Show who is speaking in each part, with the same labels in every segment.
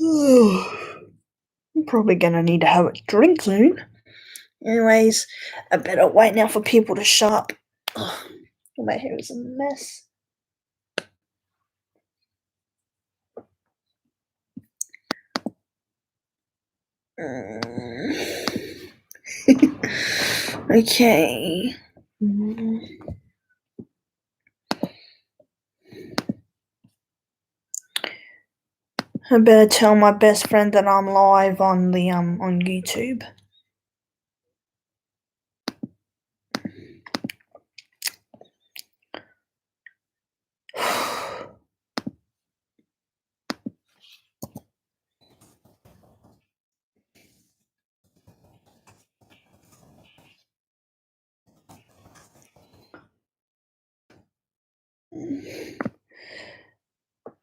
Speaker 1: I'm probably gonna need to have a drink soon. Anyways, I better wait now for people to shut up. Ugh, my hair is a mess. Okay. I better tell my best friend that I'm live on the on YouTube.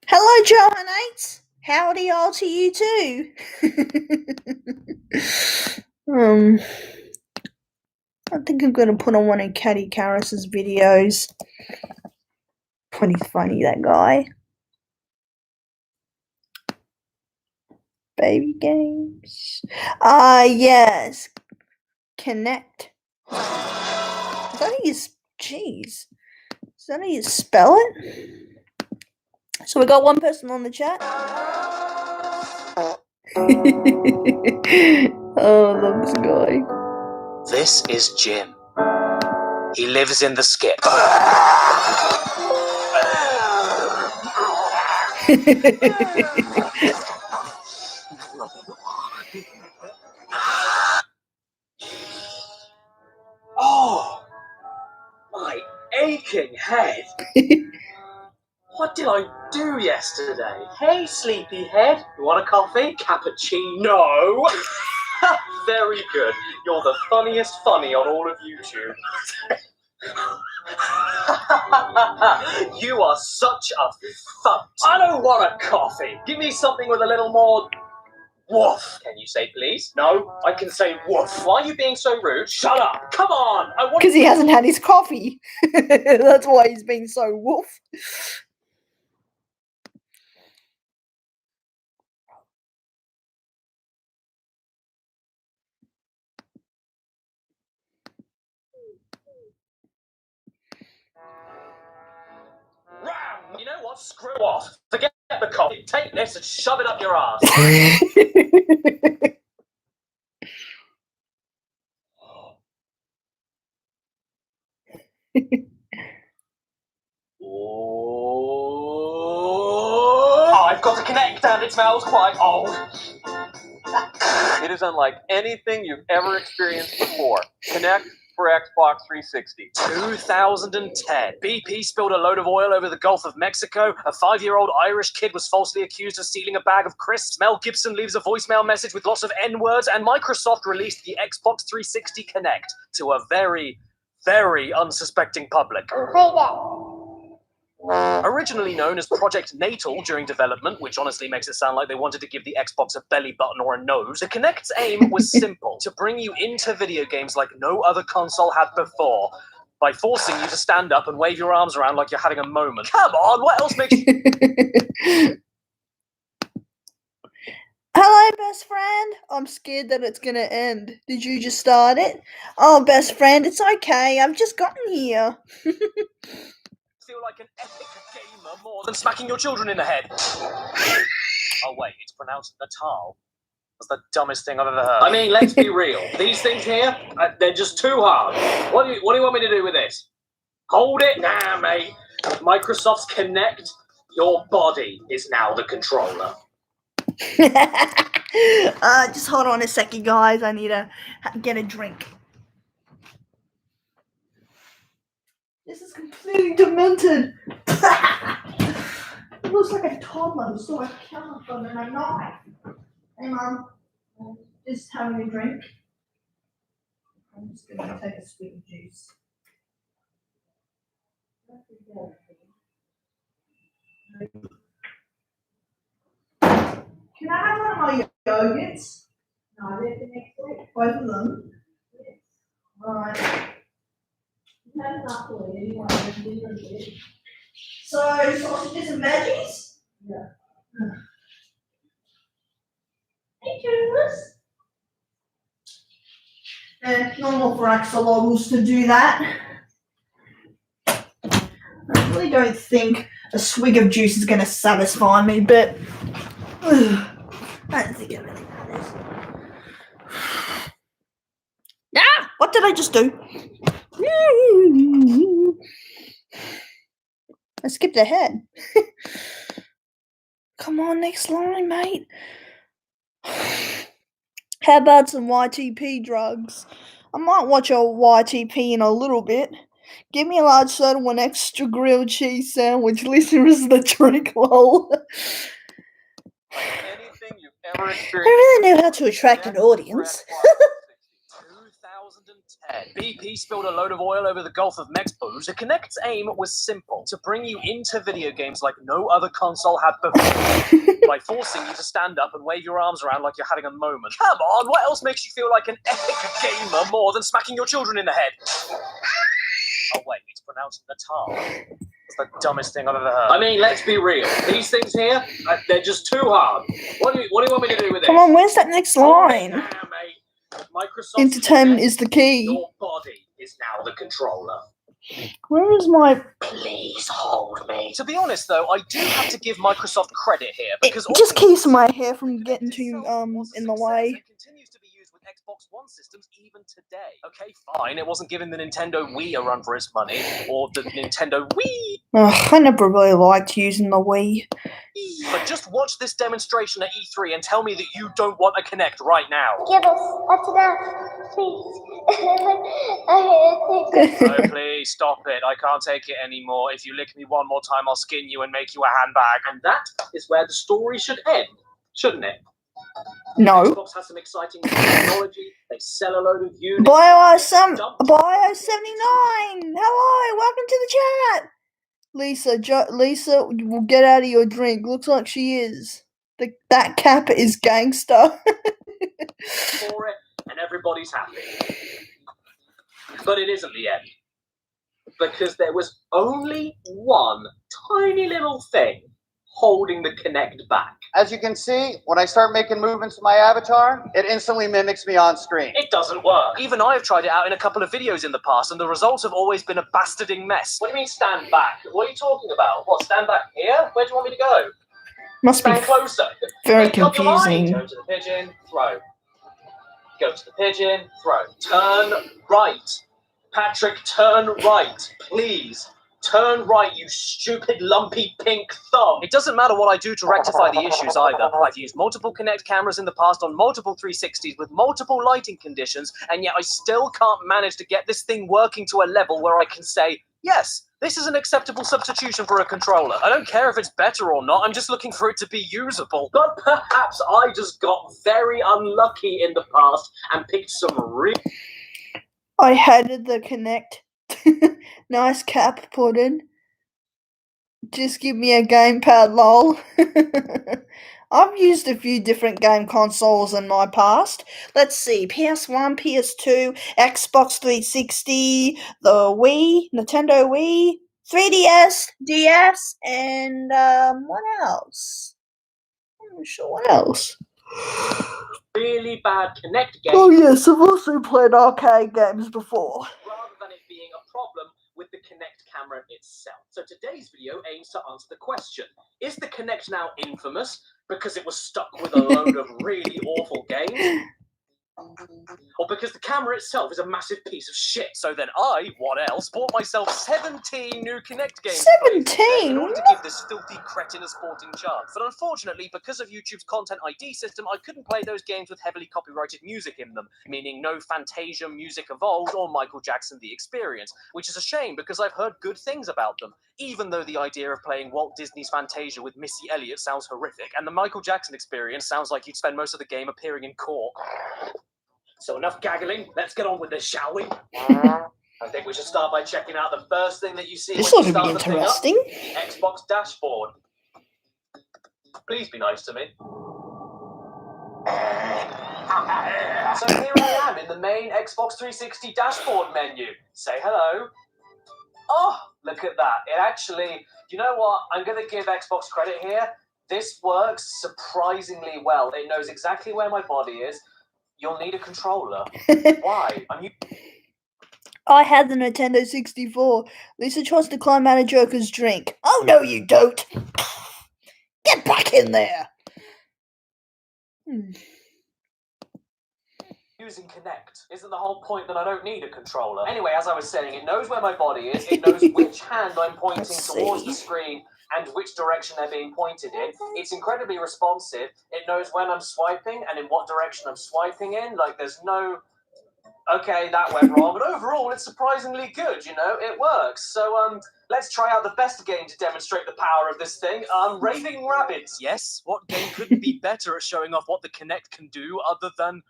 Speaker 1: Hello, Johanates. Howdy all to you too. I think I'm gonna put on one of Caddy Karras's videos. Pretty funny, that guy. Baby games. Yes. Connect. Is that how you jeez. Is that how you spell it? So we got one person on the chat. Oh, I love this guy.
Speaker 2: This is Jim. He lives in the skip. Oh, my aching head. What did I do yesterday? Hey, sleepyhead. You want a coffee? Cappuccino. Very good. You're the funniest funny on all of YouTube. You are such a funt. I don't want a coffee. Give me something with a little more woof. Can you say please? No, I can say woof. Why are you being so rude? Shut up. Come on. I want.
Speaker 1: Because he hasn't had his coffee. That's why he's being so woof.
Speaker 2: You know what? Screw off. Forget the coffee. Take this and shove it up your ass. Oh, I've got to connect and it smells quite old.
Speaker 3: It is unlike anything you've ever experienced before. Connect for Xbox 360.
Speaker 2: 2010. BP spilled a load of oil over the Gulf of Mexico. A 5-year-old Irish kid was falsely accused of stealing a bag of crisps. Mel Gibson leaves a voicemail message with lots of N-words. And Microsoft released the Xbox 360 Connect to a very, very unsuspecting public. Originally known as Project Natal during development, which honestly makes it sound like they wanted to give the Xbox a belly button or a nose, the Kinect's aim was simple: to bring you into video games like no other console had before, by forcing you to stand up and wave your arms around like you're having a moment. Come on, what else makes you...
Speaker 1: Hello, best friend. I'm scared that it's gonna end. Did you just start it? Oh, best friend, it's okay. I've just gotten here.
Speaker 2: feel like an epic gamer more than smacking your children in the head? Oh wait, it's pronounced Natal. That's the dumbest thing I've ever heard. I mean, let's be real. These things here, they're just too hard. What do you want me to do with this? Hold it? Nah, mate. Microsoft's Kinect, your body is now the controller.
Speaker 1: Just hold on a second, guys. I need to get a drink. This is completely demented. It looks like a toddler who saw a counterfeit and a knife. Hey, Mum. Just having a drink. I'm just going to take a sweet juice. Can I have one of my yogurts? No, they're the next week. Both of them? Yes. Alright. So, sausages and veggies? Yeah. ridiculous. Normal for axolotls to do that. I really don't think a swig of juice is going to satisfy me, but I don't think it really matters. Ah! What did I just do? I skipped ahead. Come on, next line, mate. How about some YTP drugs? I might watch a YTP in a little bit. Give me a large soda, one extra grilled cheese sandwich. Listeners, the drink, lol.
Speaker 3: Anything you've ever
Speaker 1: I
Speaker 3: experienced.
Speaker 1: really know how to attract an audience.
Speaker 2: 2010. BP spilled a load of oil over the Gulf of Mexico. The Kinect's aim was simple: to bring you into video games like no other console had before, by forcing you to stand up and wave your arms around like you're having a moment. Come on, what else makes you feel like an epic gamer more than smacking your children in the head? Oh wait, it's pronounced Natal. It's the dumbest thing I've ever heard. I mean, let's be real. These things here, they're just too hard. What do you want me to do with this?
Speaker 1: Come on, where's that next line?
Speaker 2: Damn, mate. Microsoft
Speaker 1: Entertainment
Speaker 2: Kinect,
Speaker 1: is the key.
Speaker 2: your body is now the controller.
Speaker 1: Where is my...
Speaker 2: Please hold me. To be honest, though, I do have to give Microsoft credit here because
Speaker 1: It just
Speaker 2: all
Speaker 1: keeps my hair from
Speaker 2: the
Speaker 1: getting
Speaker 2: Kinect
Speaker 1: too
Speaker 2: itself was a
Speaker 1: in the
Speaker 2: success
Speaker 1: way.
Speaker 2: and continues to be used with Xbox One systems even today. Okay, fine, it wasn't giving the Nintendo Wii a run for its money, or the Nintendo Wii.
Speaker 1: Ugh, I never really liked using the Wii.
Speaker 2: But just watch this demonstration at E3 and tell me that you don't want a Kinect right now.
Speaker 4: Give us, that's enough, please.
Speaker 2: Oh, please, stop it. I can't take it anymore. If you lick me one more time, I'll skin you and make you a handbag. And that is where the story should end, shouldn't it?
Speaker 1: No.
Speaker 2: Xbox has some exciting technology. They sell a load of units.
Speaker 1: Bio79. Hello, welcome to the chat. Lisa, will get out of your drink. Looks like she is. That cap is gangster.
Speaker 2: For it, and everybody's happy. But it isn't the end. Because there was only one tiny little thing holding the Kinect back.
Speaker 5: As you can see, when I start making movements with my avatar, it instantly mimics me on screen.
Speaker 2: It doesn't work. Even I've tried it out in a couple of videos in the past, and the results have always been a bastarding mess. What do you mean stand back? What are you talking about? What, stand back here? Where do you want me to go?
Speaker 1: Must be
Speaker 2: Stand closer.
Speaker 1: very
Speaker 2: Make up your mind.
Speaker 1: confusing.
Speaker 2: Go to the pigeon, throw. Go to the pigeon, throw. Turn right. Patrick, turn right, please. Turn right, you stupid lumpy pink thumb. It doesn't matter what I do to rectify the issues either. I've used multiple Kinect cameras in the past on multiple 360s with multiple lighting conditions, and yet I still can't manage to get this thing working to a level where I can say, yes, this is an acceptable substitution for a controller. I don't care if it's better or not, I'm just looking for it to be usable. But perhaps I just got very unlucky in the past and picked some real...
Speaker 1: I hated the Kinect. Nice cap put in. Just give me a gamepad, lol. I've used a few different game consoles in my past. Let's see, PS1, PS2, Xbox 360, the Wii, Nintendo Wii, 3DS, DS, and what else? I'm not sure what else.
Speaker 2: really bad Kinect games.
Speaker 1: Oh yes, I've also played arcade games before.
Speaker 2: Rather than it being a problem with the Kinect camera itself. So today's video aims to answer the question, is the Kinect now infamous because it was stuck with a load of really awful games? Or because the camera itself is a massive piece of shit? So then I, what else, bought myself 17 new Kinect games to play today in order to give this filthy cretin a sporting chance. But unfortunately, because of YouTube's Content ID system, I couldn't play those games with heavily copyrighted music in them, meaning no Fantasia Music Evolved or Michael Jackson The Experience, which is a shame because I've heard good things about them, even though the idea of playing Walt Disney's Fantasia with Missy Elliott sounds horrific, and the Michael Jackson Experience sounds like you'd spend most of the game appearing in court. So enough gaggling, let's get on with this, shall we? I think we should start by checking out the first thing that you see
Speaker 1: This
Speaker 2: when you
Speaker 1: ought to be
Speaker 2: start the thing up.
Speaker 1: interesting.
Speaker 2: Xbox dashboard. Please be nice to me. So here I am in the main Xbox 360 dashboard menu. Say hello. Oh, look at that. It actually, you know what? I'm going to give Xbox credit here. This works surprisingly well. It knows exactly where my body is. You'll need a controller. Why?
Speaker 1: I had the Nintendo 64. Lisa tries to climb out of Joker's drink. Oh, no, you don't. Get back in there.
Speaker 2: Using Kinect. Isn't the whole point that I don't need a controller? Anyway, as I was saying, it knows where my body is. It knows which hand I'm pointing
Speaker 1: Let's
Speaker 2: towards
Speaker 1: see.
Speaker 2: the screen and which direction they're being pointed in. It's incredibly responsive. It knows when I'm swiping and in what direction I'm swiping in. Like, there's no... Okay, that went wrong, but overall, it's surprisingly good, you know? It works. So, let's try out the best game to demonstrate the power of this thing. Raving Rabbids. Yes, what game could be better at showing off what the Kinect can do other than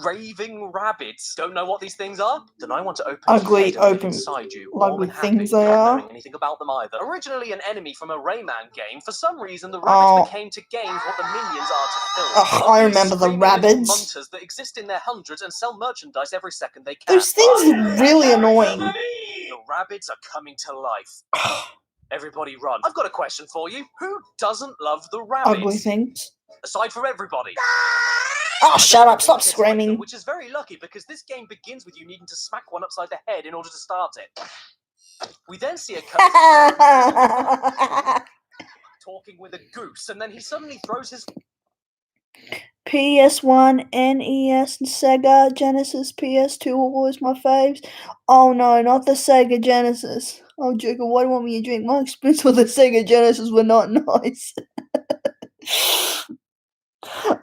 Speaker 2: Raving Rabbids? Don't know what these things are? Then I want to open
Speaker 1: Ugly,
Speaker 2: your head and live
Speaker 1: open,
Speaker 2: inside you, warm
Speaker 1: ugly
Speaker 2: and happy,
Speaker 1: things they
Speaker 2: not
Speaker 1: are.
Speaker 2: knowing anything about them either. Originally an enemy from a Rayman game, for some reason the rabbits became to games what the minions are to films.
Speaker 1: Ugh, I remember the
Speaker 2: Screaming little
Speaker 1: rabbits.
Speaker 2: munters that exist in their hundreds and sell merchandise every second they can.
Speaker 1: Those things are really annoying.
Speaker 2: The rabbits are coming to life. Everybody run. I've got a question for you. Who doesn't love the rabbits?
Speaker 1: Ugly things.
Speaker 2: Aside from everybody.
Speaker 1: Oh, shut up, stop
Speaker 2: Kids like them,
Speaker 1: screaming.
Speaker 2: which is very lucky because this game begins with you needing to smack one upside the head in order to start it. We then see a cutscene talking with a goose, and then he suddenly throws his
Speaker 1: PS1, NES, Sega, Genesis, PS2 are always my faves. Oh no, not the Sega Genesis. Oh, Joker, why do you want me to drink? My experience with the Sega Genesis were not nice.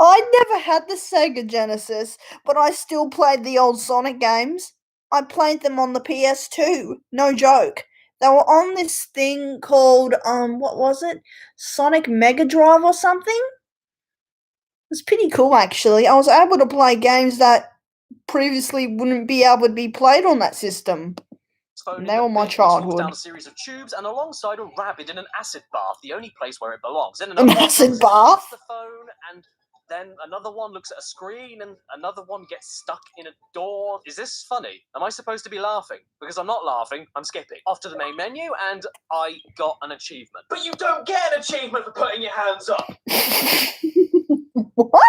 Speaker 1: I never had the Sega Genesis, but I still played the old Sonic games. I played them on the PS2. No joke. They were on this thing called, what was it? Sonic Mega Drive or something? It was pretty cool, actually. I was able to play games that previously wouldn't be able to be played on that system.
Speaker 2: phone.
Speaker 1: They were my
Speaker 2: Which falls
Speaker 1: childhood.
Speaker 2: down a series of tubes and alongside a rabbit in an acid bath, the only place where it belongs. Then
Speaker 1: An
Speaker 2: another one
Speaker 1: acid
Speaker 2: comes in and
Speaker 1: bath?
Speaker 2: hits the phone, and then another one looks at a screen, and another one gets stuck in a door. Is this funny? Am I supposed to be laughing? Because I'm not laughing, I'm skipping. Off to the main menu, and I got an achievement. But you don't get an achievement for putting your hands up!
Speaker 1: What?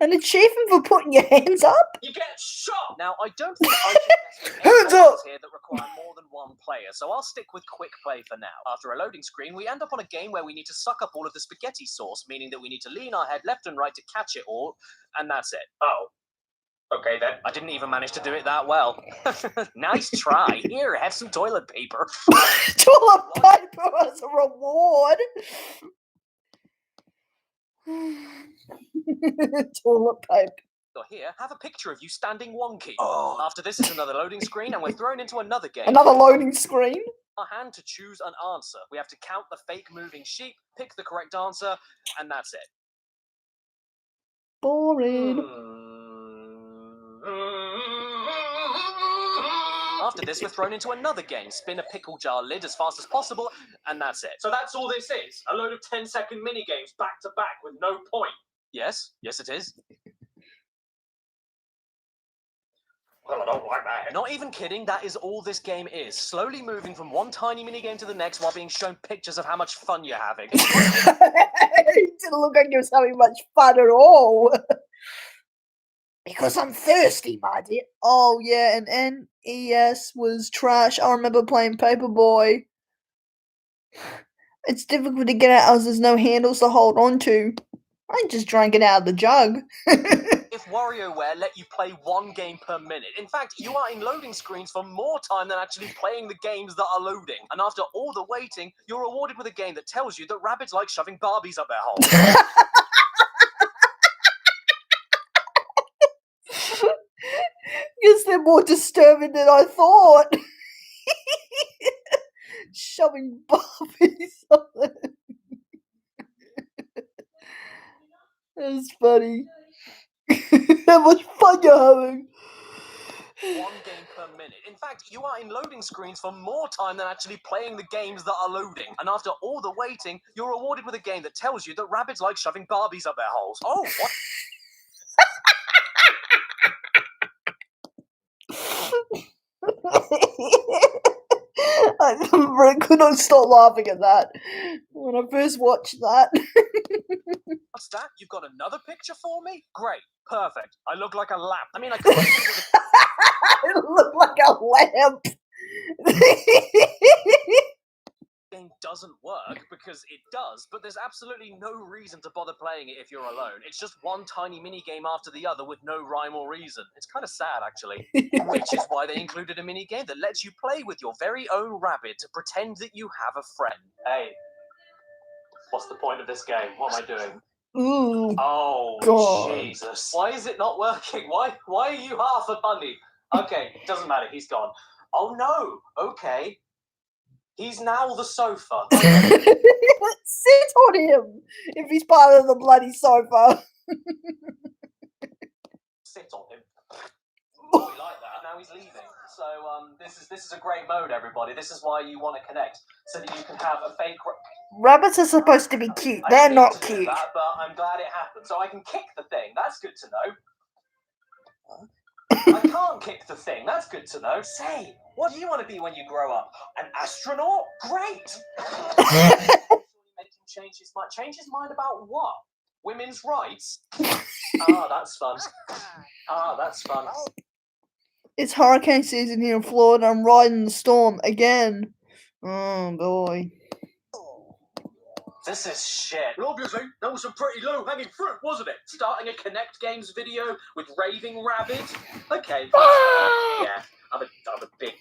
Speaker 1: An achievement for putting your hands up?
Speaker 2: You get shot! Now, I don't think I should mess with
Speaker 1: Hands
Speaker 2: any
Speaker 1: up!
Speaker 2: options here that require more than one player, so I'll stick with quick play for now. After a loading screen, we end up on a game where we need to suck up all of the spaghetti sauce, meaning that we need to lean our head left and right to catch it all, and that's it. Oh. Okay then. I didn't even manage to do it that well. Nice try. Here, have some toilet paper.
Speaker 1: Toilet paper as a reward. Toilet paper.
Speaker 2: Or here, have a picture of you standing wonky. Oh. After this is another loading screen, and we're thrown into another game.
Speaker 1: Another loading screen.
Speaker 2: Our hand to choose an answer. We have to count the fake moving sheep, pick the correct answer, and that's it.
Speaker 1: Boring.
Speaker 2: After this, we're thrown into another game. Spin a pickle jar lid as fast as possible, and that's it. So that's all this is? A load of 10-second mini-games back-to-back with no point? Yes. Yes, it is. Well, I don't like that. Not even kidding, that is all this game is. Slowly moving from one tiny minigame to the next while being shown pictures of how much fun you're having.
Speaker 1: It didn't look like you was having much fun at all. Because I'm thirsty, my dear. Oh, yeah, and NES was trash. I remember playing Paperboy. It's difficult to get out as there's no handles to hold on to. I just drank it out of the jug.
Speaker 2: If WarioWare let you play one game per minute, in fact, you are in loading screens for more time than actually playing the games that are loading. And after all the waiting, you're rewarded with a game that tells you that rabbits like shoving Barbies up their holes.
Speaker 1: Guess they're more disturbing than I thought. Shoving Barbies up there. That's funny. How much fun you're having.
Speaker 2: One game per minute. In fact, you are in loading screens for more time than actually playing the games that are loading. And after all the waiting, you're rewarded with a game that tells you that rabbits like shoving Barbies up their holes. Oh, what?
Speaker 1: I could not stop laughing at that when I first watched that.
Speaker 2: What's that? You've got another picture for me? Great. Perfect. I look like a lamp. I mean, I can't think of the
Speaker 1: I look like a lamp.
Speaker 2: game doesn't work because it does, but there's absolutely no reason to bother playing it if you're alone. It's just one tiny mini game after the other with no rhyme or reason. It's kind of sad, actually. Which is why they included a mini game that lets you play with your very own rabbit to pretend that you have a friend. Hey, what's the point of this game? What am I doing?
Speaker 1: Ooh,
Speaker 2: Oh,
Speaker 1: God.
Speaker 2: Jesus. Why is it not working? Why are you half a bunny? Okay, doesn't matter. He's gone. Oh, no. Okay. He's now the sofa.
Speaker 1: Sit on him if he's part of the bloody sofa.
Speaker 2: Sit on him. Oh, we like that. Now he's leaving. So this is a great mode, everybody. This is why you want to connect, so that you can have a fake.
Speaker 1: Rabbits are supposed to be cute.
Speaker 2: I
Speaker 1: They're
Speaker 2: didn't
Speaker 1: not
Speaker 2: mean to do
Speaker 1: cute.
Speaker 2: that, but I'm glad it happened. So I can kick the thing. That's good to know. I can't kick the thing. That's good to know. Say, what do you want to be when you grow up? An astronaut? Great. Make him change his mind. Change his mind about what? Women's rights? Ah, that's fun. Ah, that's fun.
Speaker 1: It's hurricane season here in Florida. I'm riding the storm again. Oh boy.
Speaker 2: This is shit. Well, obviously, that was some pretty low-hanging fruit, wasn't it? Starting a Connect Games video with Raving Rabbit? Okay. Yeah, I'm a big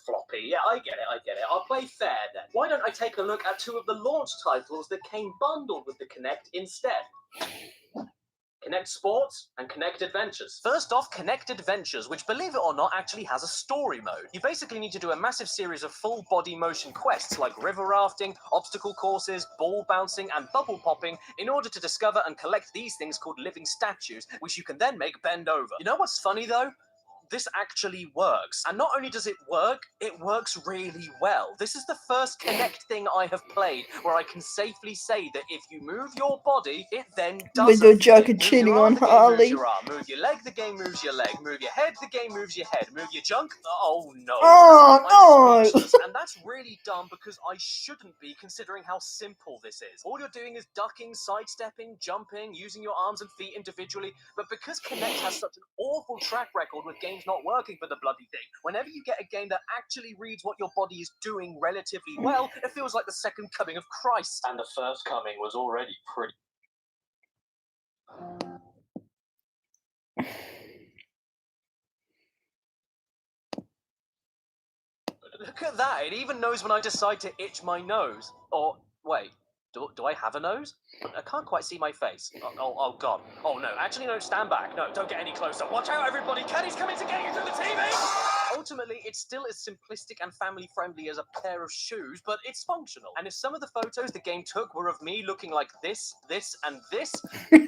Speaker 2: floppy. Yeah, I get it. I'll play fair then. Why don't I take a look at two of the launch titles that came bundled with the Connect instead? Connect Sports and Connect Adventures. First off, Connect Adventures, which, believe it or not, actually has a story mode. You basically need to do a massive series of full body motion quests like river rafting, obstacle courses, ball bouncing, and bubble popping in order to discover and collect these things called living statues, which you can then make bend over. You know what's funny though? This actually works. And not only does it works really well. This is the first Connect thing I have played where I can safely say that if you move your body, it then does
Speaker 1: With your
Speaker 2: a
Speaker 1: joke
Speaker 2: thing.
Speaker 1: of
Speaker 2: Move
Speaker 1: cheating
Speaker 2: your arm,
Speaker 1: on
Speaker 2: the game moves
Speaker 1: Harley.
Speaker 2: your arm. Move your leg, the game moves your leg. Move your head, the game moves your head. Move your junk. Oh no.
Speaker 1: Oh
Speaker 2: I'm
Speaker 1: no!
Speaker 2: speechless. And that's really dumb because I shouldn't be, considering how simple this is. All you're doing is ducking, sidestepping, jumping, using your arms and feet individually. But because Connect has such an awful track record with games not working for the bloody thing, whenever you get a game that actually reads what your body is doing relatively well, it feels like the second coming of Christ. And the first coming was already pretty. Look at that, it even knows when I decide to itch my nose. Or, wait, do I have a nose? I can't quite see my face. Oh God. Oh no, actually no, stand back. No, don't get any closer. Watch out everybody, Kenny's coming to get you through the TV! Ultimately, it's still as simplistic and family-friendly as a pair of shoes, but it's functional. And if some of the photos the game took were of me looking like this, and this, then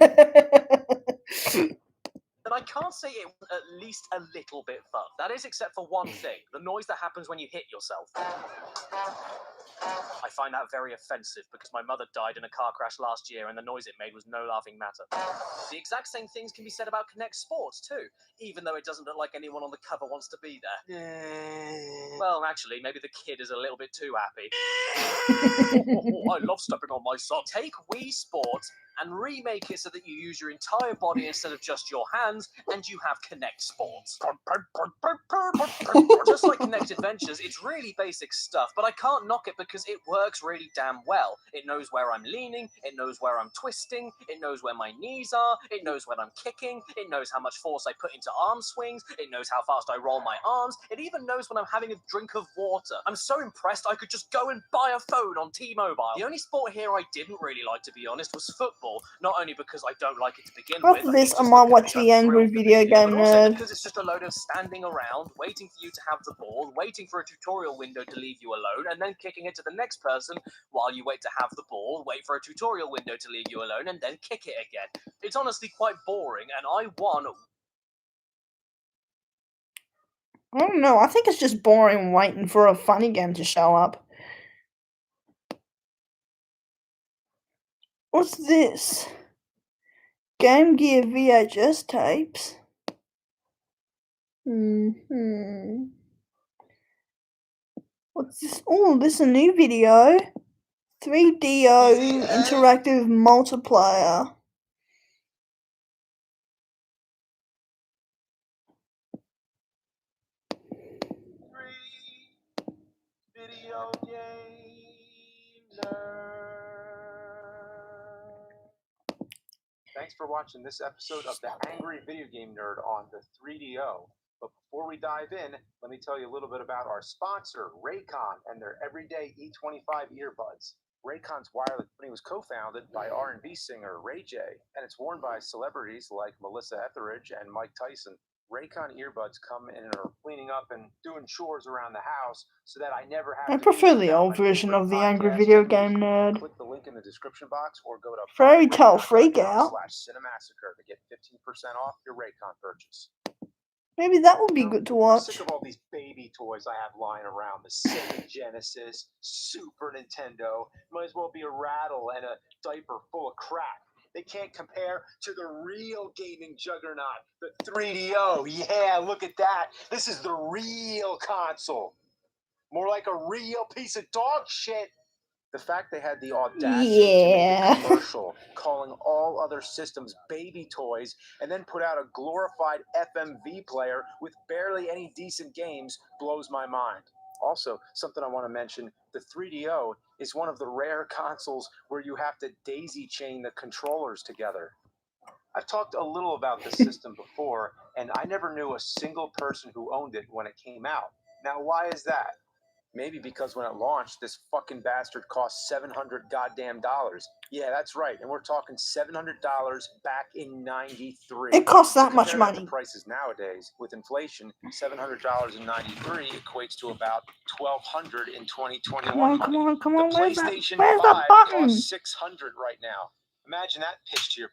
Speaker 2: I can't say it was at least a little bit fun. That is, except for one thing, the noise that happens when you hit yourself. I find that very offensive because my mother died in a car crash last year and the noise it made was no laughing matter. The exact same things can be said about Connect Sports too, even though it doesn't look like anyone on the cover wants to be there. Well, actually, maybe the kid is a little bit too happy. I love stepping on my son. Take Wii Sports and remake it so that you use your entire body instead of just your hands, and you have Connect Sports. Just like Connect Adventures, it's really basic stuff, but I can't knock it because it works really damn well. It knows where I'm leaning, it knows where I'm twisting, it knows where my knees are, it knows when I'm kicking, it knows how much force I put into arm swings, it knows how fast I roll my arms, it even knows when I'm having a drink of water. I'm so impressed I could just go and buy a phone on T-Mobile. The only sport here I didn't really like, to be honest, was football. Not only because I don't like it to begin with.
Speaker 1: After this, I might watch the Angry Video Game
Speaker 2: but also
Speaker 1: Nerd.
Speaker 2: because it's just a load of standing around, waiting for you to have the ball, waiting for a tutorial window to leave you alone, and then kicking it to the next person while you wait to have the ball, wait for a tutorial window to leave you alone, and then kick it again. It's honestly quite boring, and I won.
Speaker 1: I don't know. I think it's just boring waiting for a funny game to show up. What's this? Game Gear VHS tapes? What's this? Oh, this is a new video. 3DO interactive multiplayer.
Speaker 3: Video game nerd. Thanks for watching this episode of the Angry Video Game Nerd on the 3DO. But before we dive in, let me tell you a little bit about our sponsor, Raycon, and their everyday E25 earbuds. Raycon's wireless company was co-founded by R&B singer Ray J, and it's worn by celebrities like Melissa Etheridge and Mike Tyson. Raycon earbuds come in and are cleaning up and doing chores around the house so that I never have
Speaker 1: I
Speaker 3: to
Speaker 1: prefer
Speaker 3: do
Speaker 1: the
Speaker 3: this.
Speaker 1: old
Speaker 3: My
Speaker 1: version
Speaker 3: favorite
Speaker 1: of the Angry
Speaker 3: podcast
Speaker 1: Video
Speaker 3: and
Speaker 1: Game
Speaker 3: music.
Speaker 1: Nerd.
Speaker 3: Click the link in the description box or go to
Speaker 1: Fairy Tale Freakout.
Speaker 3: Raycon.com/Cinemassacre to get 15% off your Raycon purchase.
Speaker 1: Maybe that would be good to
Speaker 3: I'm
Speaker 1: watch.
Speaker 3: sick of all these baby toys I have lying around. The Sega Genesis, Super Nintendo. Might as well be a rattle and a diaper full of crap. They can't compare to the real gaming juggernaut, the 3DO. Yeah, look at that. This is the real console. More like a real piece of dog shit. The fact they had the audacity to make
Speaker 1: Yeah.
Speaker 3: a commercial calling all other systems baby toys and then put out a glorified FMV player with barely any decent games blows my mind. Also, something I want to mention, the 3DO is one of the rare consoles where you have to daisy chain the controllers together. I've talked a little about this system before, and I never knew a single person who owned it when it came out. Now, why is that? Maybe because when it launched, this fucking bastard cost $700 goddamn dollars. Yeah, that's right, and we're talking $700 back in '93.
Speaker 1: It costs that
Speaker 3: To
Speaker 1: much
Speaker 3: compare that to
Speaker 1: money.
Speaker 3: prices nowadays, with inflation, $700 in '93 equates to about $1,200 in 2021
Speaker 1: Come on,
Speaker 3: money.
Speaker 1: come on, come
Speaker 3: The
Speaker 1: on. Where's that?
Speaker 3: PlayStation
Speaker 1: Where's
Speaker 3: 5
Speaker 1: the button?
Speaker 3: costs $600 right now. Imagine that pitch to your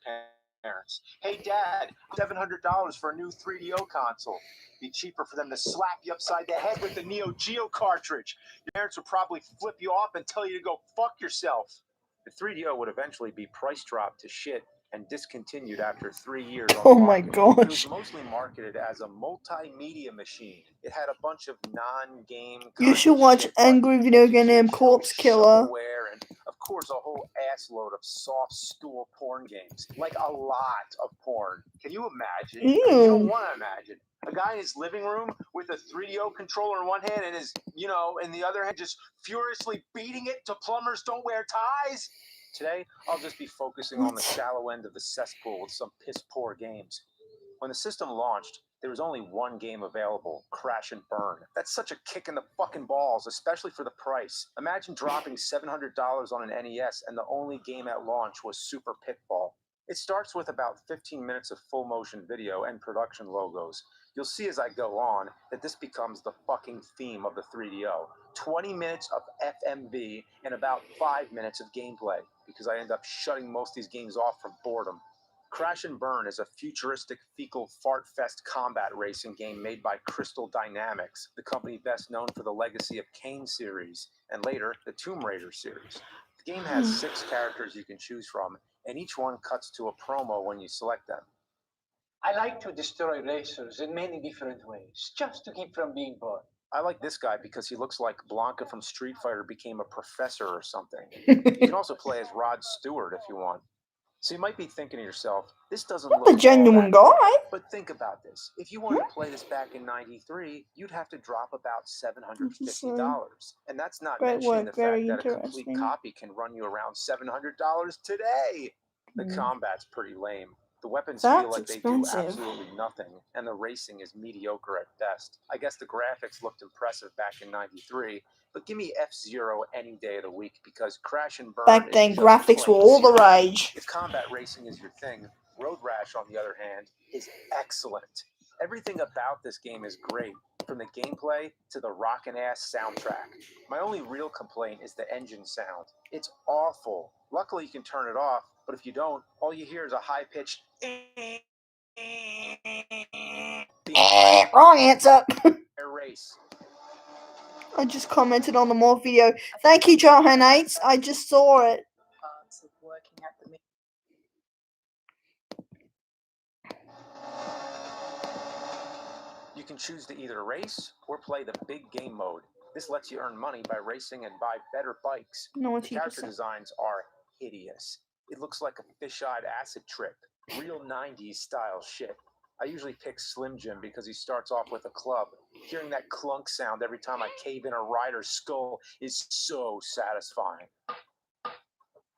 Speaker 3: parents. Hey, Dad, $700 for a new 3DO console. Be cheaper for them to slap you upside the head with the Neo Geo cartridge. Your parents would probably flip you off and tell you to go fuck yourself. The 3DO would eventually be price dropped to shit and discontinued after 3 years on
Speaker 1: Oh
Speaker 3: the
Speaker 1: my
Speaker 3: market. It
Speaker 1: gosh.
Speaker 3: was mostly marketed as a multimedia machine. It had a bunch of non-game
Speaker 1: You should watch
Speaker 3: shit like
Speaker 1: Angry Video Game
Speaker 3: Nintendo
Speaker 1: Nerd Corpse Killer.
Speaker 3: shovelware and of course a whole ass load of soft stool porn games. Like a lot of porn. Can you imagine? You don't
Speaker 1: Ew.
Speaker 3: want to imagine. A guy in his living room with a 3DO controller in one hand and his, in the other hand just furiously beating it to plumbers don't wear ties? Today, I'll just be focusing on the
Speaker 1: What?
Speaker 3: shallow end of the cesspool with some piss-poor games. When the system launched, there was only one game available, Crash and Burn. That's such a kick in the fucking balls, especially for the price. Imagine dropping $700 on an NES and the only game at launch was Super Pitfall. It starts with about 15 minutes of full motion video and production logos. You'll see as I go on that this becomes the fucking theme of the 3DO. 20 minutes of FMV and about 5 minutes of gameplay, because I end up shutting most of these games off from boredom. Crash and Burn is a futuristic fecal fart fest combat racing game made by Crystal Dynamics, the company best known for the Legacy of Kain series, and later the Tomb Raider series. The game has 6 characters you can choose from, and each one cuts to a promo when you select them.
Speaker 6: I like to destroy racers in many different ways, just to keep from being bored.
Speaker 3: I like this guy because he looks like Blanca from Street Fighter became a professor or something. You can also play as Rod Stewart if you want. So you might be thinking to yourself, this doesn't
Speaker 1: Not
Speaker 3: look
Speaker 1: a
Speaker 3: all
Speaker 1: genuine
Speaker 3: that good.
Speaker 1: guy.
Speaker 3: But think about this. If you wanted to play this back in '93, you'd have to drop about $750. And that's not
Speaker 1: Great
Speaker 3: mentioning
Speaker 1: work,
Speaker 3: the
Speaker 1: very
Speaker 3: fact that a complete
Speaker 1: interesting.
Speaker 3: copy can run you around $700 today. The combat's pretty lame. The weapons feel
Speaker 1: That's
Speaker 3: like they
Speaker 1: expensive.
Speaker 3: do absolutely nothing, and the racing is mediocre at best. I guess the graphics looked impressive back in '93, but give me F-Zero any day of the week because Crash and Burn
Speaker 1: Back
Speaker 3: is
Speaker 1: then,
Speaker 3: just
Speaker 1: graphics were
Speaker 3: plain
Speaker 1: all the
Speaker 3: zero.
Speaker 1: rage.
Speaker 3: If combat racing is your thing, Road Rash, on the other hand, is excellent. Everything about this game is great, from the gameplay to the rockin' ass soundtrack. My only real complaint is the engine sound. It's awful. Luckily, you can turn it off, but if you don't, all you hear is a high-pitched
Speaker 1: Wrong answer.
Speaker 3: race.
Speaker 1: I just commented on the more video. Thank you, Johanates. I just saw it.
Speaker 7: Parts of working at the
Speaker 3: You can choose to either race or play the big game mode. This lets you earn money by racing and buy better bikes.
Speaker 1: No,
Speaker 3: The character designs are hideous. It looks like a fish-eyed acid trip. Real 90s style shit. I usually pick Slim Jim because he starts off with a club. Hearing that clunk sound every time I cave in a rider's skull is so satisfying.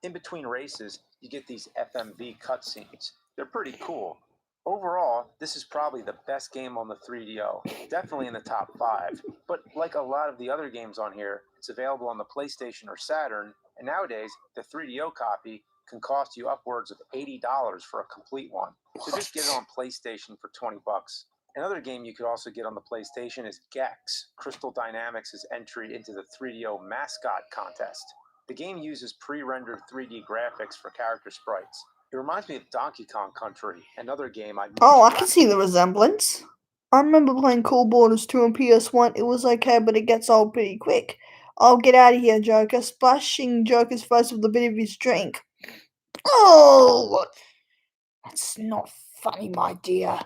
Speaker 3: In between races, you get these FMV cutscenes. They're pretty cool. Overall, this is probably the best game on the 3DO. Definitely in the top 5. But like a lot of the other games on here, it's available on the PlayStation or Saturn, and nowadays, the 3DO copy can cost you upwards of $80 for a complete one. So just get it on PlayStation for $20. Another game you could also get on the PlayStation is Gex, Crystal Dynamics' entry into the 3DO mascot contest. The game uses pre-rendered 3D graphics for character sprites. It reminds me of Donkey Kong Country, another game I
Speaker 1: Oh, I can see the resemblance. I remember playing Cool Borders 2 on PS1. It was okay, but it gets old pretty quick. Oh, get out of here, Joker. Splashing Joker's face with a bit of his drink. Oh! That's not funny, my dear.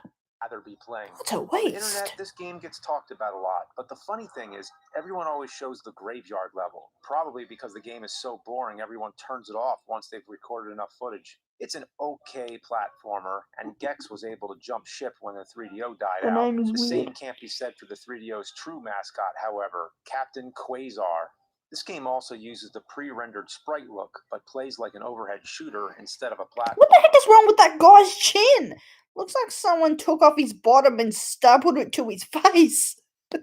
Speaker 3: rather be playing.
Speaker 1: What a
Speaker 3: On the internet,
Speaker 1: waste.
Speaker 3: this game gets talked about a lot, but the funny thing is, everyone always shows the graveyard level. Probably because the game is so boring, everyone turns it off once they've recorded enough footage. It's an okay platformer, and Gex was able to jump ship when the 3DO died
Speaker 1: The
Speaker 3: out.
Speaker 1: name is
Speaker 3: The
Speaker 1: weird.
Speaker 3: same can't be said for the 3DO's true mascot, however, Captain Quasar. This game also uses the pre-rendered sprite look, but plays like an overhead shooter instead of a platform.
Speaker 1: What the heck is wrong with that guy's chin? Looks like someone took off his bottom and stapled it to his face.
Speaker 3: The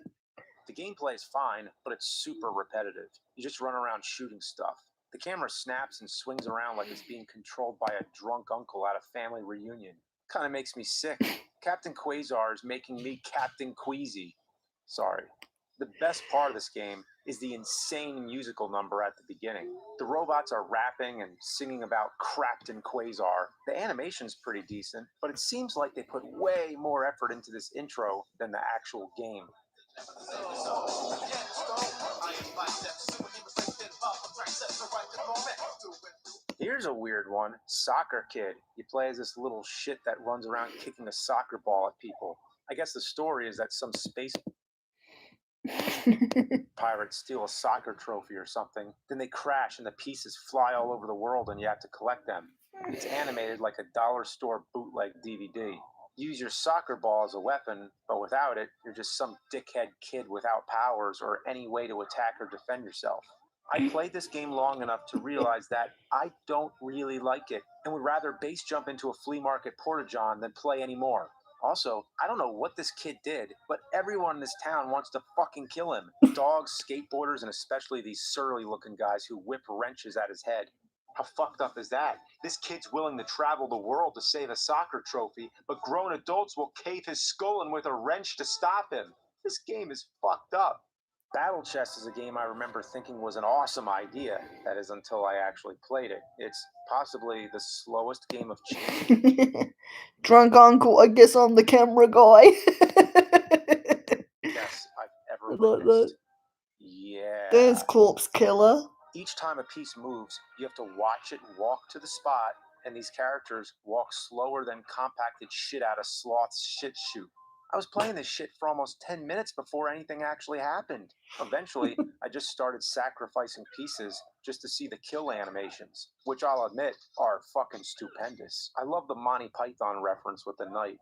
Speaker 3: gameplay is fine, but it's super repetitive. You just run around shooting stuff. The camera snaps and swings around like it's being controlled by a drunk uncle at a family reunion. Kind of makes me sick. Captain Quasar is making me Captain Queasy. Sorry. The best part of this game is the insane musical number at the beginning. The robots are rapping and singing about Crapton Quasar. The animation's pretty decent, but it seems like they put way more effort into this intro than the actual game. Here's a weird one. Soccer Kid. You play as this little shit that runs around kicking a soccer ball at people. I guess the story is that some space pirates steal a soccer trophy or something. Then they crash and the pieces fly all over the world and you have to collect them. It's animated like a dollar store bootleg DVD. Use your soccer ball as a weapon, but without it, you're just some dickhead kid without powers or any way to attack or defend yourself. I played this game long enough to realize that I don't really like it and would rather base jump into a flea market porta-john than play anymore. Also, I don't know what this kid did, but everyone in this town wants to fucking kill him. Dogs, skateboarders, and especially these surly-looking guys who whip wrenches at his head. How fucked up is that? This kid's willing to travel the world to save a soccer trophy, but grown adults will cave his skull in with a wrench to stop him. This game is fucked up. Battle Chess is a game I remember thinking was an awesome idea. That is until I actually played it. It's possibly the slowest game of chess.
Speaker 1: Drunk uncle, I guess I'm the camera guy.
Speaker 3: Yes, I've ever
Speaker 1: I like that.
Speaker 3: witnessed. Yeah.
Speaker 1: There's Corpse Killer.
Speaker 3: Each time a piece moves, you have to watch it walk to the spot, and these characters walk slower than compacted shit out of Sloth's shit chute. I was playing this shit for almost 10 minutes before anything actually happened. Eventually, I just started sacrificing pieces just to see the kill animations, which I'll admit are fucking stupendous. I love the Monty Python reference with the knight.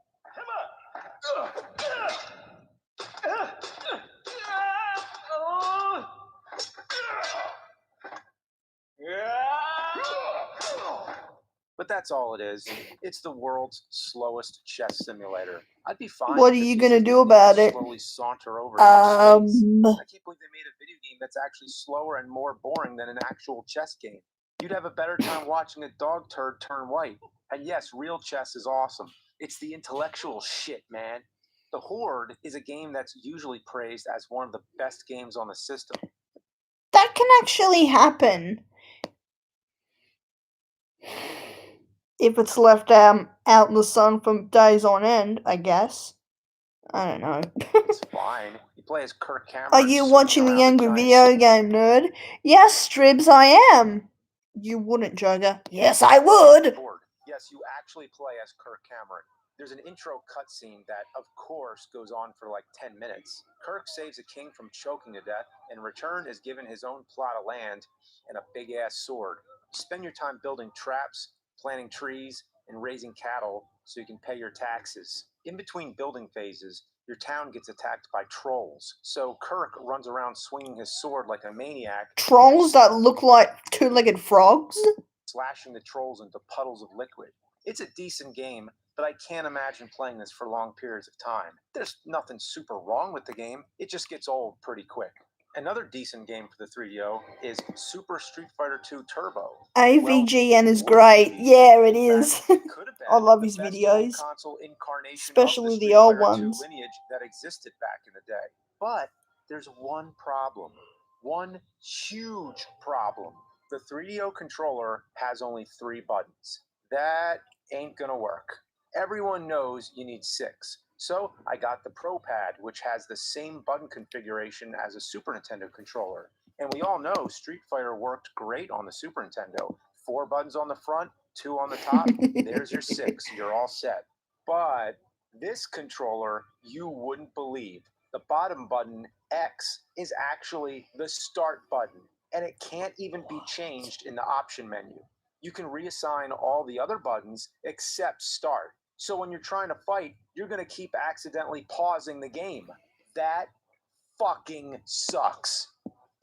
Speaker 3: But that's all it is. It's the world's slowest chess simulator. I'd be fine.
Speaker 1: What
Speaker 3: if
Speaker 1: are
Speaker 3: it
Speaker 1: you
Speaker 3: just
Speaker 1: gonna
Speaker 3: used
Speaker 1: do
Speaker 3: me
Speaker 1: about
Speaker 3: to
Speaker 1: it?
Speaker 3: Slowly saunter over to space. I can't believe they made a video game that's actually slower and more boring than an actual chess game. You'd have a better time watching a dog turd turn white. And yes, real chess is awesome. It's the intellectual shit, man. The Horde is a game that's usually praised as one of the best games on the system.
Speaker 1: That can actually happen. If it's left out in the sun for days on end, I guess. I don't know.
Speaker 3: It's fine. You play as Kirk Cameron.
Speaker 1: Are you
Speaker 3: swinging
Speaker 1: watching
Speaker 3: around
Speaker 1: the
Speaker 3: a
Speaker 1: Angry
Speaker 3: giant
Speaker 1: Video Game Nerd? Yes, Stribs, I am. You wouldn't, Joker. Yes, I would.
Speaker 3: board. Yes, you actually play as Kirk Cameron. There's an intro cutscene that, of course, goes on for like 10 minutes. Kirk saves a king from choking to death, and in return is given his own plot of land and a big-ass sword. Spend your time building traps, planting trees, and raising cattle so you can pay your taxes. In between building phases, your town gets attacked by trolls. So Kirk runs around swinging his sword like a maniac.
Speaker 1: Trolls that look like two-legged frogs?
Speaker 3: Slashing the trolls into puddles of liquid. It's a decent game, but I can't imagine playing this for long periods of time. There's nothing super wrong with the game, it just gets old pretty quick. Another decent game for the 3DO is Super Street Fighter 2 Turbo.
Speaker 1: AVGN is
Speaker 3: it
Speaker 1: great.
Speaker 3: would be.
Speaker 1: Yeah, it
Speaker 3: In
Speaker 1: is.
Speaker 3: fact, it could have been
Speaker 1: I love
Speaker 3: the
Speaker 1: his
Speaker 3: best
Speaker 1: videos.
Speaker 3: home console incarnation
Speaker 1: Especially
Speaker 3: of
Speaker 1: the
Speaker 3: Street
Speaker 1: old
Speaker 3: Fighter 2
Speaker 1: ones.
Speaker 3: lineage that existed back in the day. But there's one problem. One huge problem. The 3DO controller has only 3 buttons. That ain't gonna work. Everyone knows you need 6. So I got the Pro Pad, which has the same button configuration as a Super Nintendo controller. And we all know Street Fighter worked great on the Super Nintendo. 4 buttons on the front, 2 on the top. There's your 6. You're all set. But this controller, you wouldn't believe. The bottom button, X, is actually the start button. And it can't even be changed in the option menu. You can reassign all the other buttons except start. So when you're trying to fight, you're going to keep accidentally pausing the game. That fucking sucks.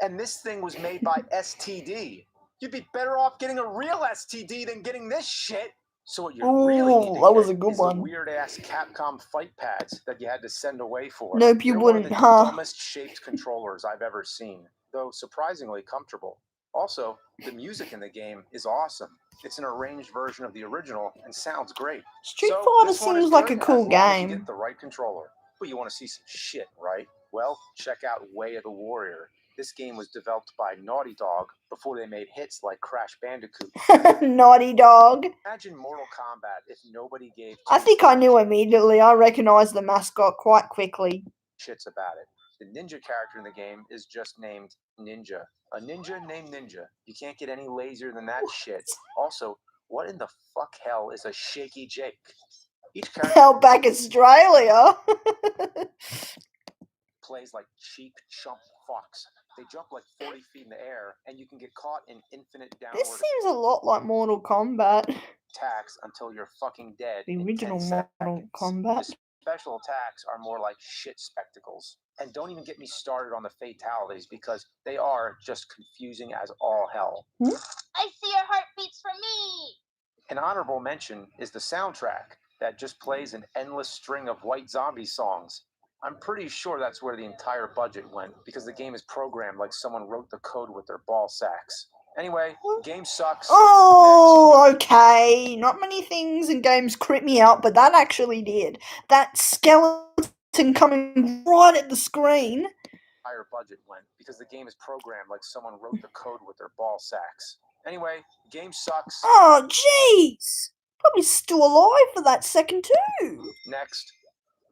Speaker 3: And this thing was made by STD. You'd be better off getting a real STD than getting this shit. So what you really need to
Speaker 1: that was
Speaker 3: get
Speaker 1: a good
Speaker 3: is the
Speaker 1: one.
Speaker 3: weird-ass Capcom fight pads that you had to send away for.
Speaker 1: Nope, you
Speaker 3: They're
Speaker 1: wouldn't,
Speaker 3: one of the
Speaker 1: huh?
Speaker 3: dumbest shaped controllers I've ever seen, though surprisingly comfortable. Also, the music in the game is awesome. It's an arranged version of the original and sounds great.
Speaker 1: Street
Speaker 3: So
Speaker 1: Fighter
Speaker 3: this one is
Speaker 1: seems like a
Speaker 3: good
Speaker 1: cool
Speaker 3: as long as you
Speaker 1: game.
Speaker 3: get the right controller. But you want to see some shit, right? Well, check out Way of the Warrior. This game was developed by Naughty Dog before they made hits like Crash Bandicoot.
Speaker 1: Naughty Dog.
Speaker 3: Imagine Mortal Kombat if nobody gave
Speaker 1: I
Speaker 3: two
Speaker 1: think I knew
Speaker 3: shits
Speaker 1: immediately. I recognized the mascot quite quickly.
Speaker 3: about it. The ninja character in the game is just named Ninja. A ninja named Ninja. You can't get any lazier than that shit. Also, what in the fuck hell is a Shaky Jake? Each character
Speaker 1: Outback Australia.
Speaker 3: plays like cheap chump fucks. They jump like 40 feet in the air, and you can get caught in infinite downward
Speaker 1: This seems a lot like Mortal Kombat.
Speaker 3: attacks until you're fucking dead.
Speaker 1: The
Speaker 3: in
Speaker 1: original
Speaker 3: 10
Speaker 1: Mortal
Speaker 3: seconds.
Speaker 1: Kombat.
Speaker 3: The special attacks are more like shit spectacles. And don't even get me started on the fatalities because they are just confusing as all hell.
Speaker 4: I see your heart beats for me.
Speaker 3: An honorable mention is the soundtrack that just plays an endless string of White Zombie songs. I'm pretty sure that's where the entire budget went because the game is programmed like someone wrote the code with their ball sacks. Anyway, game sucks.
Speaker 1: Oh, okay. Not many things in games creep me out, but that actually did. That skeleton coming right at the screen.
Speaker 3: Entire budget went because the game is programmed like someone wrote the code with their ball sacks. Anyway, game sucks.
Speaker 1: Oh, jeez. Probably still alive for that second too.
Speaker 3: Next,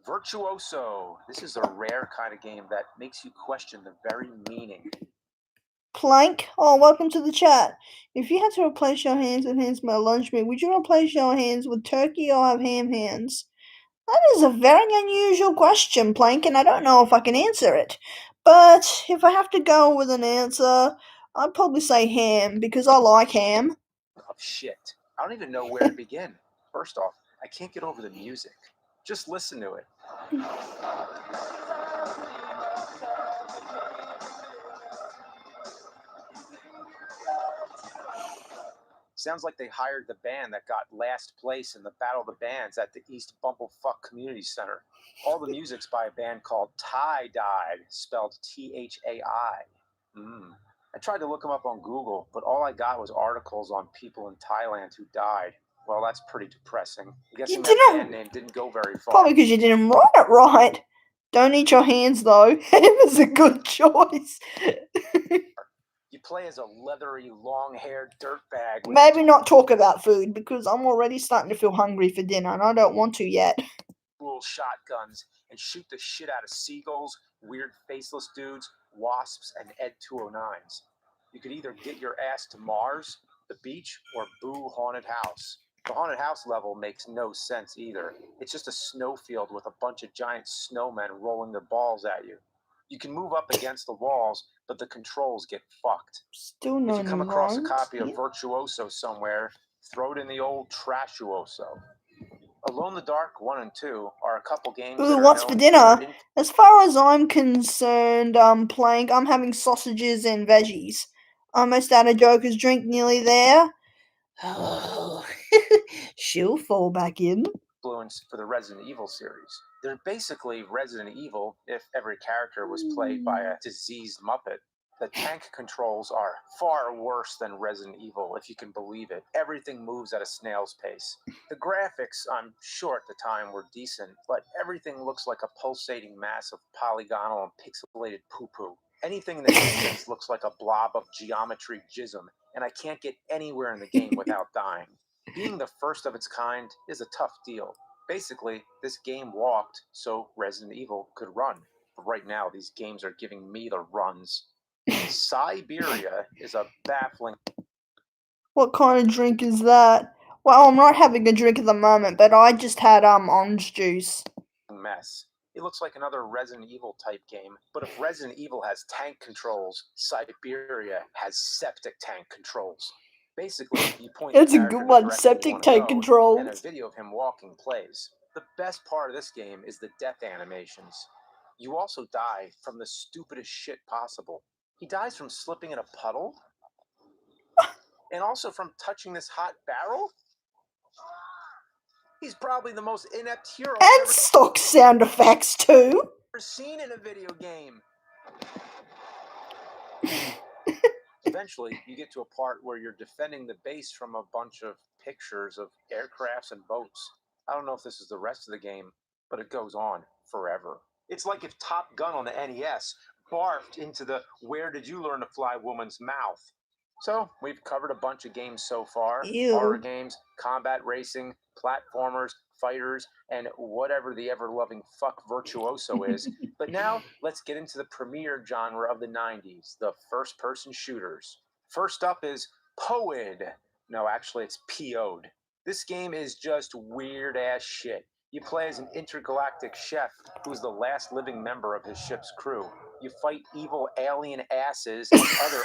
Speaker 3: Virtuoso. This is a rare kind of game that makes you question the very meaning.
Speaker 1: Plank. Oh, welcome to the chat. If you had to replace your hands with hands by lunch meat, would you replace your hands with turkey or have ham hands? That is a very unusual question, Plank, and I don't know if I can answer it. But if I have to go with an answer, I'd probably say ham because I like ham.
Speaker 3: Of shit. I don't even know where to begin. First off, I can't get over the music. Just listen to it. Sounds like they hired the band that got last place in the Battle of the Bands at the East Bumblefuck Community Center. All the music's by a band called Tie Dyed, spelled Thai. I tried to look them up on Google, but all I got was articles on people in Thailand who died. Well, that's pretty depressing. I'm guessing that
Speaker 1: didn't-
Speaker 3: band name didn't go very far.
Speaker 1: Probably because you didn't write it right. Don't eat your hands, though. It was a good choice.
Speaker 3: You play as a leathery, long-haired dirtbag. with
Speaker 1: Maybe not talk about food because I'm already starting to feel hungry for dinner and I don't want to yet.
Speaker 3: dual shotguns and shoot the shit out of seagulls, weird faceless dudes, wasps, and Ed 209s. You could either get your ass to Mars, the beach, or Boo Haunted House. The haunted house level makes no sense either. It's just a snowfield with a bunch of giant snowmen rolling their balls at you. You can move up against the walls, but the controls get fucked.
Speaker 1: Still
Speaker 3: If
Speaker 1: no
Speaker 3: you come across a
Speaker 1: lines.
Speaker 3: copy of
Speaker 1: Yeah.
Speaker 3: Virtuoso somewhere, throw it in the old Trashuoso. Alone in the Dark 1 and 2 are a couple games that
Speaker 1: Ooh,
Speaker 3: are
Speaker 1: what's for
Speaker 3: known
Speaker 1: dinner?
Speaker 3: their
Speaker 1: As far as I'm concerned, I'm having sausages and veggies. Almost out of Joker's drink, nearly there. Oh, she'll fall back in.
Speaker 3: influence for the Resident Evil series. They're basically Resident Evil if every character was played by a diseased Muppet. The tank controls are far worse than Resident Evil, if you can believe it. Everything moves at a snail's pace. The graphics, I'm sure at the time, were decent, but everything looks like a pulsating mass of polygonal and pixelated poo-poo. Anything in the distance looks like a blob of geometry jism, and I can't get anywhere in the game without dying. Being the first of its kind is a tough deal. Basically, this game walked so Resident Evil could run. But right now, these games are giving me the runs. Siberia is a baffling
Speaker 1: What kind of drink is that? Well, I'm not having a drink at the moment, but I just had orange juice.
Speaker 3: mess. It looks like another Resident Evil type game, but if Resident Evil has tank controls, Siberia has septic tank controls. Basically, you point
Speaker 1: That's
Speaker 3: the
Speaker 1: a
Speaker 3: character
Speaker 1: good
Speaker 3: in the
Speaker 1: one.
Speaker 3: direction you
Speaker 1: Septic
Speaker 3: wanna
Speaker 1: tank
Speaker 3: go, and a
Speaker 1: controls.
Speaker 3: video of him walking plays. The best part of this game is the death animations. You also die from the stupidest shit possible. He dies from slipping in a puddle, and also from touching this hot barrel. He's probably the most inept hero I've
Speaker 1: And
Speaker 3: ever
Speaker 1: stock sound effects too.
Speaker 3: seen in a video game. Eventually, you get to a part where you're defending the base from a bunch of pictures of aircrafts and boats. I don't know if this is the rest of the game, but it goes on forever. It's like if Top Gun on the NES barfed into the "Where did you learn to fly" woman's mouth. So, we've covered a bunch of games so far.
Speaker 1: Ew.
Speaker 3: Horror games, combat racing, platformers, fighters, and whatever the ever-loving fuck Virtuoso is. But now, let's get into the premier genre of the 90s, the first-person shooters. First up is POID. No, actually, it's PO'd. This game is just weird-ass shit. You play as an intergalactic chef who's the last living member of his ship's crew. You fight evil alien asses and other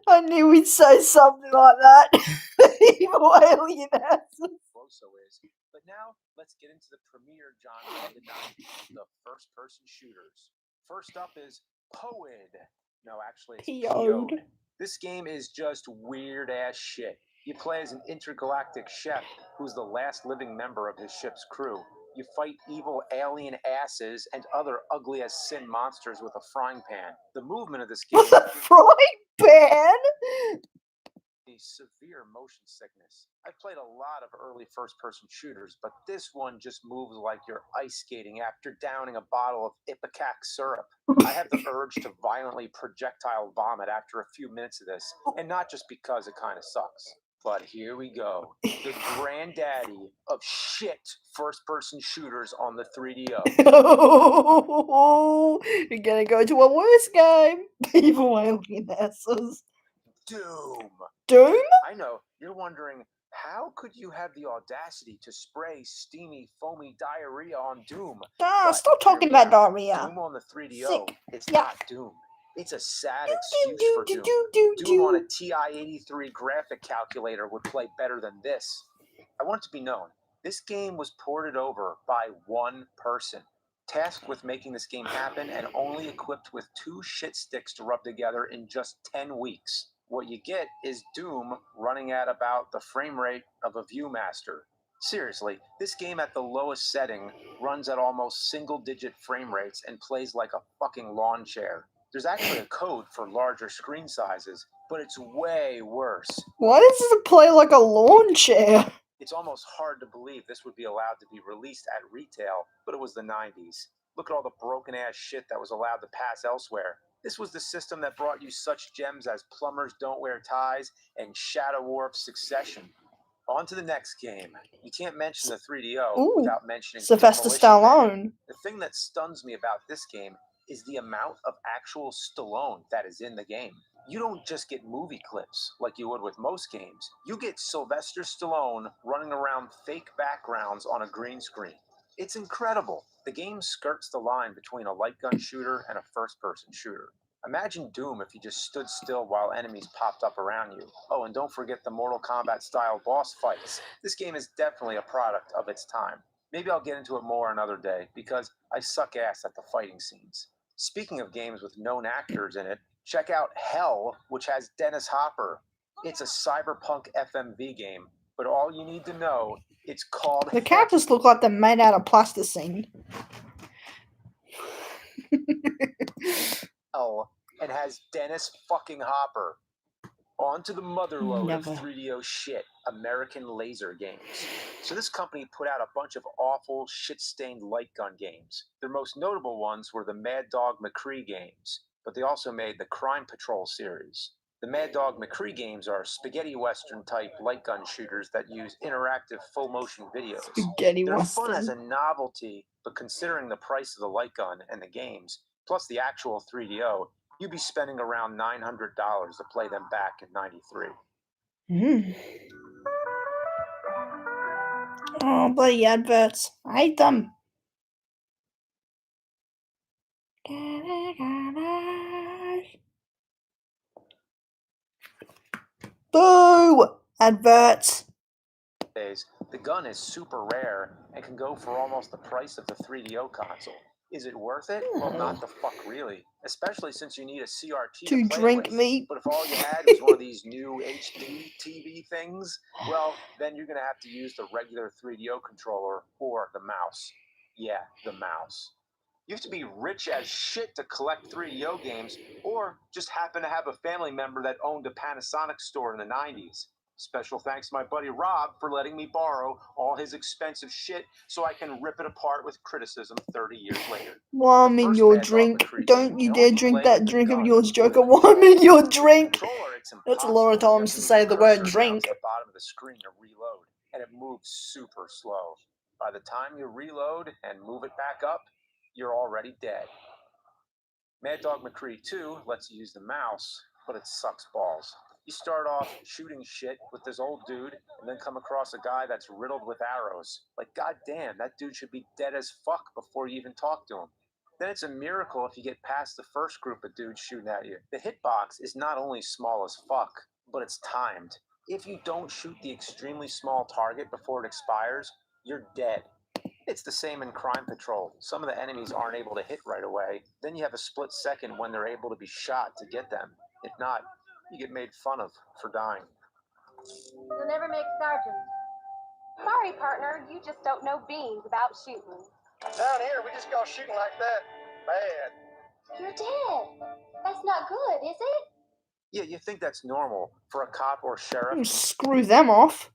Speaker 1: I knew we'd say something like that. Evil alien asses.
Speaker 3: Virtuoso is. But now, let's get into the premier genre of the 90s, the first-person shooters. First up is POID. No, actually, it's
Speaker 1: PO'd.
Speaker 3: PO'd. This game is just weird-ass shit. You play as an intergalactic chef who's the last living member of his ship's crew. You fight evil alien asses and other ugly-as-sin monsters with a frying pan. The movement of this game
Speaker 1: With a frying pan?
Speaker 3: severe motion sickness. I've played a lot of early first-person shooters, but this one just moves like you're ice skating after downing a bottle of Ipecac syrup. I have the urge to violently projectile vomit after a few minutes of this, and not just because it kind of sucks. But here we go. The granddaddy of shit first-person shooters on the 3DO.
Speaker 1: You're gonna go to a worse game. Evil alien asses.
Speaker 3: Doom.
Speaker 1: Doom?
Speaker 3: I know, you're wondering, how could you have the audacity to spray steamy, foamy diarrhea on Doom?
Speaker 1: Ah,
Speaker 3: But
Speaker 1: stop talking
Speaker 3: here we
Speaker 1: about
Speaker 3: are.
Speaker 1: diarrhea.
Speaker 3: Doom on the 3DO.
Speaker 1: Sick.
Speaker 3: It's
Speaker 1: Yeah.
Speaker 3: not Doom. It's a sad
Speaker 1: Do,
Speaker 3: excuse
Speaker 1: do,
Speaker 3: for
Speaker 1: do,
Speaker 3: Doom.
Speaker 1: do,
Speaker 3: Doom on a
Speaker 1: do.
Speaker 3: TI-83 graphic calculator would play better than this. I want it to be known, this game was ported over by one person, tasked with making this game happen and only equipped with 2 shit sticks to rub together in just 10 weeks. What you get is Doom running at about the frame rate of a Viewmaster. Seriously, this game at the lowest setting runs at almost single-digit frame rates and plays like a fucking lawn chair. There's actually a code for larger screen sizes, but it's way worse.
Speaker 1: Why does it play like a lawn chair?
Speaker 3: It's almost hard to believe this would be allowed to be released at retail, but it was the 90s. Look at all the broken-ass shit that was allowed to pass elsewhere. This was the system that brought you such gems as Plumbers Don't Wear Ties and Shadow War of Succession. On to the next game. You can't mention the 3DO
Speaker 1: Ooh,
Speaker 3: without mentioning
Speaker 1: Sylvester
Speaker 3: Demolition Man.
Speaker 1: Stallone.
Speaker 3: The thing that stuns me about this game is the amount of actual Stallone that is in the game. You don't just get movie clips like you would with most games. You get Sylvester Stallone running around fake backgrounds on a green screen. It's incredible. The game skirts the line between a light gun shooter and a first-person shooter. Imagine Doom if you just stood still while enemies popped up around you. Oh, and don't forget the Mortal Kombat style boss fights. This game is definitely a product of its time. Maybe I'll get into it more another day because I suck ass at the fighting scenes. Speaking of games with known actors in it, check out Hell, which has Dennis Hopper. It's a cyberpunk FMV game, but all you need to know, it's called
Speaker 1: The characters look like they're made out of plasticine.
Speaker 3: Hell and has Dennis fucking Hopper. On to the motherlode
Speaker 1: Never.
Speaker 3: of 3DO shit, American Laser Games. So this company put out a bunch of awful, shit-stained light gun games. Their most notable ones were the Mad Dog McCree games, but they also made the Crime Patrol series. The Mad Dog McCree games are spaghetti western type light gun shooters that use interactive full motion videos.
Speaker 1: Spaghetti
Speaker 3: They're fun as
Speaker 1: western.
Speaker 3: a novelty, but considering the price of the light gun and the games, plus the actual 3DO, you'd be spending around $900 to play them back in '93.
Speaker 1: Oh, bloody adverts. I hate them. Boo! Adverts.
Speaker 3: Days, the gun is super rare and can go for almost the price of the 3DO console. Is it worth it? Well, not the fuck really. Especially since you need a CRT
Speaker 1: To
Speaker 3: play
Speaker 1: drink
Speaker 3: with.
Speaker 1: meat.
Speaker 3: But if all you had was one of these new HD TV things, well, then you're gonna have to use the regular 3DO controller or the mouse. Yeah, the mouse. You have to be rich as shit to collect 3DO games, or just happen to have a family member that owned a Panasonic store in the 90s. Special thanks to my buddy Rob for letting me borrow all his expensive shit so I can rip it apart with criticism 30 years later.
Speaker 1: Warm in
Speaker 3: First
Speaker 1: your
Speaker 3: Mad Dog
Speaker 1: drink.
Speaker 3: McCree
Speaker 1: Don't
Speaker 3: game
Speaker 1: you
Speaker 3: can
Speaker 1: dare
Speaker 3: only be
Speaker 1: drink
Speaker 3: played
Speaker 1: that
Speaker 3: with the
Speaker 1: drink of
Speaker 3: gun
Speaker 1: yours,
Speaker 3: or
Speaker 1: Joker.
Speaker 3: the
Speaker 1: Warm in your drink.
Speaker 3: controller, it's
Speaker 1: That's a lot of
Speaker 3: impossible. You
Speaker 1: times
Speaker 3: have
Speaker 1: to
Speaker 3: move
Speaker 1: say
Speaker 3: the
Speaker 1: the word
Speaker 3: cursor down
Speaker 1: drink.
Speaker 3: to the bottom of the screen to reload, and it moves super slow. By the time you reload and move it back up, you're already dead. Mad Dog McCree 2 lets you use the mouse, but it sucks balls. You start off shooting shit with this old dude and then come across a guy that's riddled with arrows. Like, goddamn, that dude should be dead as fuck before you even talk to him. Then it's a miracle if you get past the first group of dudes shooting at you. The hitbox is not only small as fuck, but it's timed. If you don't shoot the extremely small target before it expires, you're dead. It's the same in Crime Patrol. Some of the enemies aren't able to hit right away. Then you have a split second when they're able to be shot to get them. If not, you get made fun of for dying.
Speaker 4: You'll never make sergeant. Sorry, partner. You just don't know beans about shooting.
Speaker 5: Down here, we just go shooting like that. Bad.
Speaker 4: You're dead. That's not good, is it?
Speaker 3: Yeah, you think that's normal for a cop or sheriff
Speaker 1: Screw them off.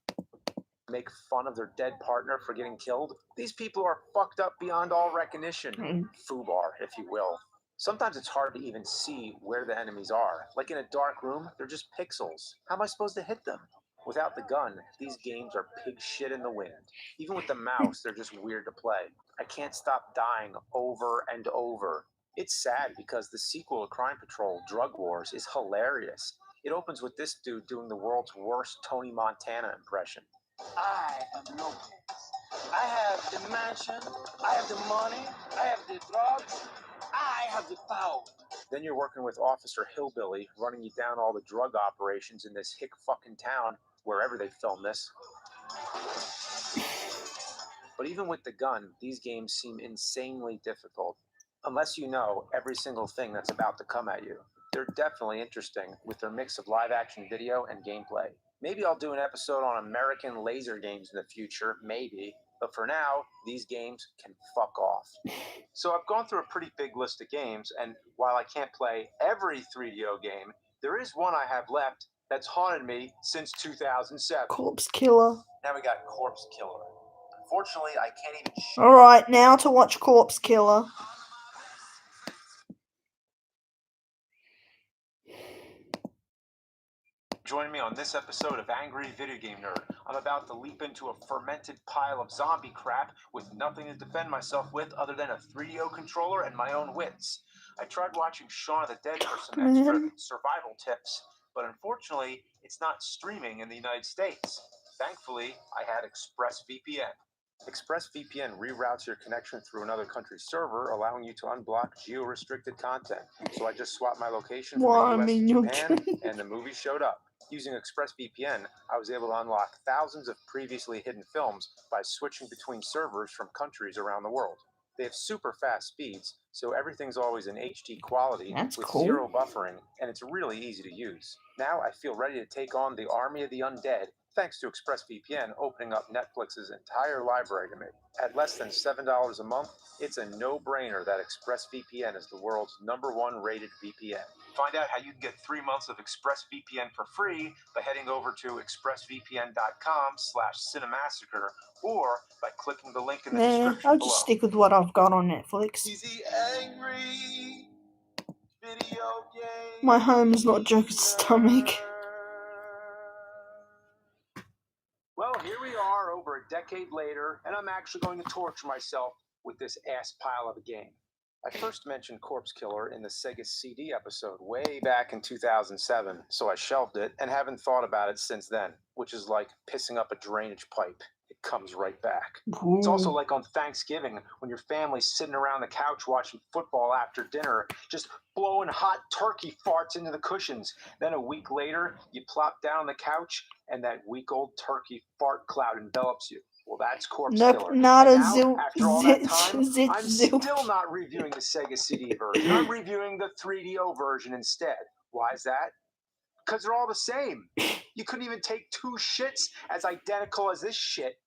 Speaker 3: make fun of their dead partner for getting killed? These people are fucked up beyond all recognition. FUBAR, if you will. Sometimes it's hard to even see where the enemies are. Like in a dark room, they're just pixels. How am I supposed to hit them? Without the gun, these games are pig shit in the wind. Even with the mouse, they're just weird to play. I can't stop dying over and over. It's sad because the sequel to Crime Patrol, Drug Wars, is hilarious. It opens with this dude doing the world's worst Tony Montana impression.
Speaker 6: I am Lopez. I have the mansion, I have the money, I have the drugs, I have the power.
Speaker 3: Then you're working with Officer Hillbilly, running you down all the drug operations in this hick fucking town, wherever they film this. But even with the gun, these games seem insanely difficult. Unless you know every single thing that's about to come at you. They're definitely interesting with their mix of live action video and gameplay. Maybe I'll do an episode on American Laser Games in the future, maybe. But for now, these games can fuck off. So I've gone through a pretty big list of games, and while I can't play every 3DO game, there is one I have left that's haunted me since 2007.
Speaker 1: Corpse Killer.
Speaker 3: Now we got Corpse Killer. Unfortunately, I can't even shoot.
Speaker 1: Alright, now to watch Corpse Killer.
Speaker 3: Join me on this episode of Angry Video Game Nerd. I'm about to leap into a fermented pile of zombie crap with nothing to defend myself with other than a 3DO controller and my own wits. I tried watching Shaun of the Dead for some extra
Speaker 1: Man.
Speaker 3: survival tips, but unfortunately, it's not streaming in the United States. Thankfully, I had ExpressVPN. ExpressVPN reroutes your connection through another country's server, allowing you to unblock geo-restricted content. So I just swapped my location from
Speaker 1: Well,
Speaker 3: the
Speaker 1: I
Speaker 3: US
Speaker 1: mean,
Speaker 3: to
Speaker 1: you're
Speaker 3: Japan, and the movie showed up. Using ExpressVPN, I was able to unlock thousands of previously hidden films by switching between servers from countries around the world. They have super fast speeds, so everything's always in HD quality
Speaker 1: That's
Speaker 3: with
Speaker 1: cool.
Speaker 3: zero buffering, and it's really easy to use. Now I feel ready to take on the army of the undead, thanks to ExpressVPN opening up Netflix's entire library to me. At less than $7 a month, it's a no-brainer that ExpressVPN is the world's #1 rated VPN. Find out how you can get 3 months of ExpressVPN for free by heading over to expressvpn.com/cinemassacre or by clicking the link in the
Speaker 1: Nah,
Speaker 3: description
Speaker 1: I'll
Speaker 3: below.
Speaker 1: just stick with what I've got on Netflix.
Speaker 6: Easy angry video game.
Speaker 1: My home's not Joker's stomach.
Speaker 3: Well, here we are over a decade later, and I'm actually going to torture myself with this ass pile of a game. I first mentioned Corpse Killer in the Sega CD episode way back in 2007, so I shelved it and haven't thought about it since then, which is like pissing up a drainage pipe. It comes right back. It's also like on Thanksgiving when your family's sitting around the couch watching football after dinner, just blowing hot turkey farts into the cushions. Then a week later, you plop down on the couch and that week-old turkey fart cloud envelops you. Well, that's Corpse
Speaker 1: Nope,
Speaker 3: Killer.
Speaker 1: not
Speaker 3: And
Speaker 1: a
Speaker 3: now,
Speaker 1: zilch,
Speaker 3: after all that
Speaker 1: zitch,
Speaker 3: time,
Speaker 1: zitch,
Speaker 3: I'm
Speaker 1: zilch.
Speaker 3: still not reviewing the Sega CD version. I'm reviewing the 3DO version instead. Why is that? Because they're all the same. You couldn't even take two shits as identical as this shit.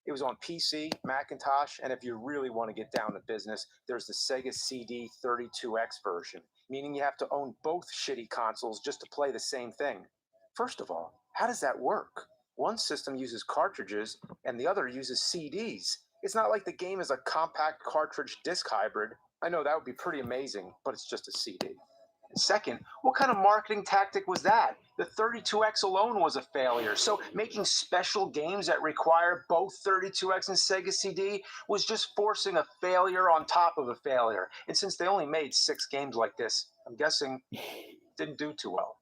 Speaker 3: It was on PC, Macintosh, and if you really want to get down to business, there's the Sega CD 32X version, meaning you have to own both shitty consoles just to play the same thing. First of all, how does that work? One system uses cartridges and the other uses CDs. It's not like the game is a compact cartridge disc hybrid. I know that would be pretty amazing, but it's just a CD. And second, what kind of marketing tactic was that? The 32X alone was a failure, so making special games that require both 32X and Sega CD was just forcing a failure on top of a failure. And since they only made 6 games like this, I'm guessing it didn't do too well.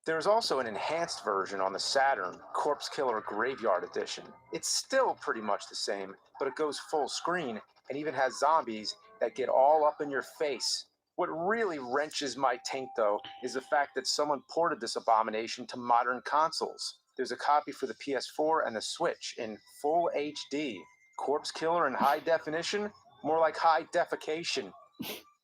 Speaker 3: There's also an enhanced version on the Saturn, Corpse Killer Graveyard Edition. It's still pretty much the same, but it goes full screen and even has zombies that get all up in your face. What really wrenches my taint, though, is the fact that someone ported this abomination to modern consoles. There's a copy for the PS4 and the Switch in full HD. Corpse Killer in high definition? More like high defecation.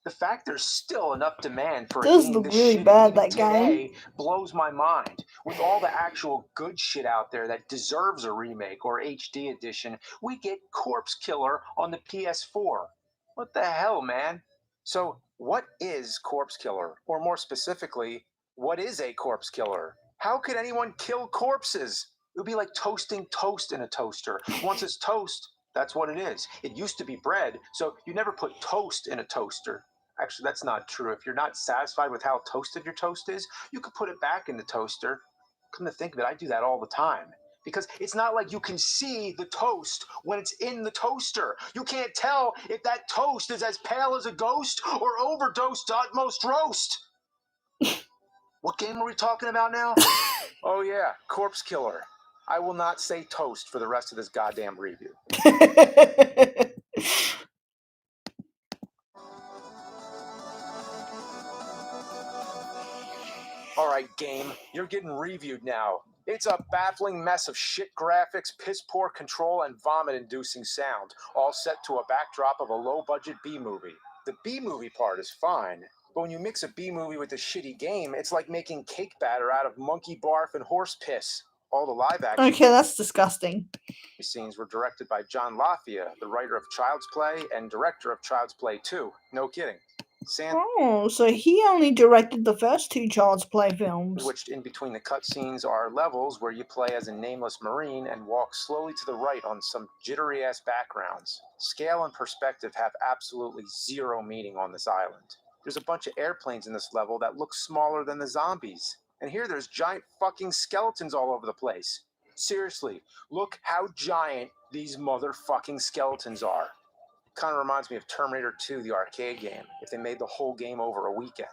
Speaker 3: The fact there's still enough demand for a
Speaker 1: Does
Speaker 3: game
Speaker 1: look
Speaker 3: this
Speaker 1: really
Speaker 3: shitty
Speaker 1: bad,
Speaker 3: even
Speaker 1: that game.
Speaker 3: today blows my mind. With all the actual good shit out there that deserves a remake or HD edition, we get Corpse Killer on the PS4. What the hell, man? So, what is Corpse Killer? Or more specifically, what is a corpse killer? How could anyone kill corpses? It would be like toasting toast in a toaster. Once it's toast, that's what it is. It used to be bread, so you never put toast in a toaster. Actually, that's not true. If you're not satisfied with how toasted your toast is, you could put it back in the toaster. Come to think of it, I do that all the time. Because it's not like you can see the toast when it's in the toaster. You can't tell if that toast is as pale as a ghost or overdosed to utmost roast. What game are we talking about now? Oh yeah, Corpse Killer. I will not say toast for the rest of this goddamn review. Alright, game, you're getting reviewed now. It's a baffling mess of shit graphics, piss poor control, and vomit-inducing sound, all set to a backdrop of a low-budget B-movie. The B-movie part is fine, but when you mix a B-movie with a shitty game, it's like making cake batter out of monkey barf and horse piss. All the live-action
Speaker 1: Okay, that's disgusting.
Speaker 3: scenes were directed by John Lafia, the writer of Child's Play and director of Child's Play 2. No kidding.
Speaker 1: Oh, so he only directed the first 2 Child's Play films.
Speaker 3: Which in between the cutscenes are levels where you play as a nameless marine and walk slowly to the right on some jittery-ass backgrounds. Scale and perspective have absolutely zero meaning on this island. There's a bunch of airplanes in this level that look smaller than the zombies. And here there's giant fucking skeletons all over the place. Seriously, look how giant these motherfucking skeletons are. Kind of reminds me of Terminator 2, the arcade game, if they made the whole game over a weekend.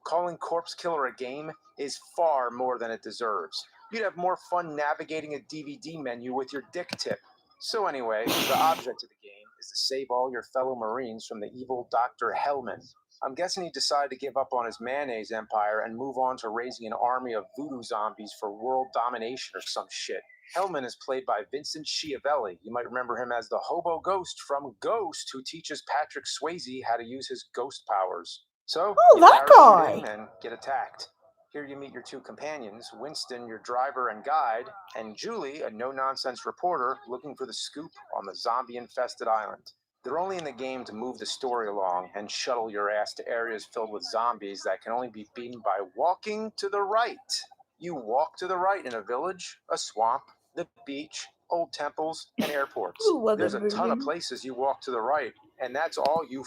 Speaker 3: Calling Corpse Killer a game is far more than it deserves. You'd have more fun navigating a DVD menu with your dick tip. So anyway, the object of the game is to save all your fellow Marines from the evil Dr. Hellman. I'm guessing he decided to give up on his mayonnaise empire and move on to raising an army of voodoo zombies for world domination or some shit. Hellman is played by Vincent Schiavelli. You might remember him as the hobo ghost from Ghost, who teaches Patrick Swayze how to use his ghost powers. So,
Speaker 1: Oh,
Speaker 3: you
Speaker 1: that
Speaker 3: parachute
Speaker 1: guy.
Speaker 3: in and get attacked. Here you meet your two companions, Winston, your driver and guide, and Julie, a no-nonsense reporter looking for the scoop on the zombie-infested island. They're only in the game to move the story along and shuttle your ass to areas filled with zombies that can only be beaten by walking to the right. You walk to the right in a village, a swamp, the beach, old temples, and airports.
Speaker 1: Ooh, what
Speaker 3: There's
Speaker 1: a
Speaker 3: a ton of
Speaker 1: movie.
Speaker 3: places you walk to the right, and that's all you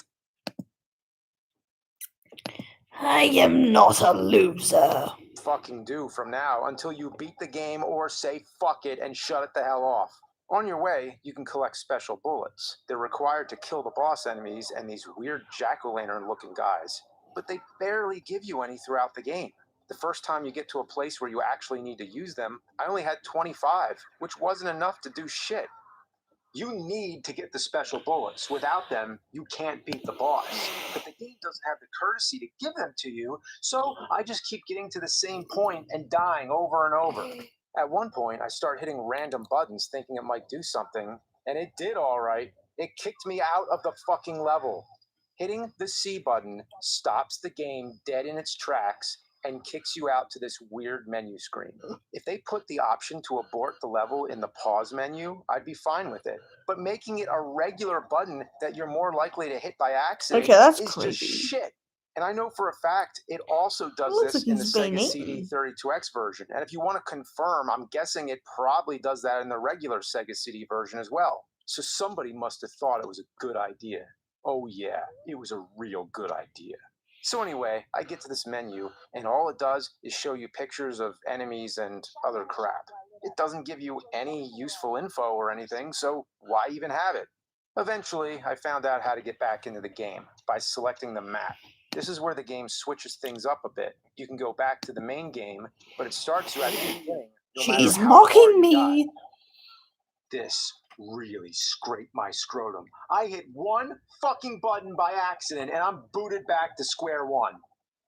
Speaker 1: I am not a loser.
Speaker 3: fucking do from now until you beat the game or say fuck it and shut it the hell off. On your way, you can collect special bullets. They're required to kill the boss enemies and these weird jack-o'-lantern looking guys, but they barely give you any throughout the game. The first time you get to a place where you actually need to use them, I only had 25, which wasn't enough to do shit. You need to get the special bullets. Without them, you can't beat the boss. But the game doesn't have the courtesy to give them to you, so I just keep getting to the same point and dying over and over. At one point, I start hitting random buttons thinking it might do something, and it did all right. It kicked me out of the fucking level. Hitting the C button stops the game dead in its tracks and kicks you out to this weird menu screen. If they put the option to abort the level in the pause menu, I'd be fine with it. But making it a regular button that you're more likely to hit by accident
Speaker 1: Okay, that's
Speaker 3: is
Speaker 1: creepy.
Speaker 3: just shit. And I know for a fact it also does
Speaker 1: Looks
Speaker 3: this
Speaker 1: like
Speaker 3: in the
Speaker 1: he's being
Speaker 3: Sega
Speaker 1: eaten.
Speaker 3: CD32X version. And if you want to confirm, I'm guessing it probably does that in the regular Sega CD version as well. So somebody must have thought it was a good idea. Oh yeah, it was a real good idea. So anyway, I get to this menu, and all it does is show you pictures of enemies and other crap. It doesn't give you any useful info or anything, so why even have it? Eventually, I found out how to get back into the game by selecting the map. This is where the game switches things up a bit. You can go back to the main game, but it starts you at the beginning, no matter
Speaker 1: She's
Speaker 3: how far
Speaker 1: mocking
Speaker 3: you die.
Speaker 1: me.
Speaker 3: This really scraped my scrotum. I hit one fucking button by accident and I'm booted back to square one.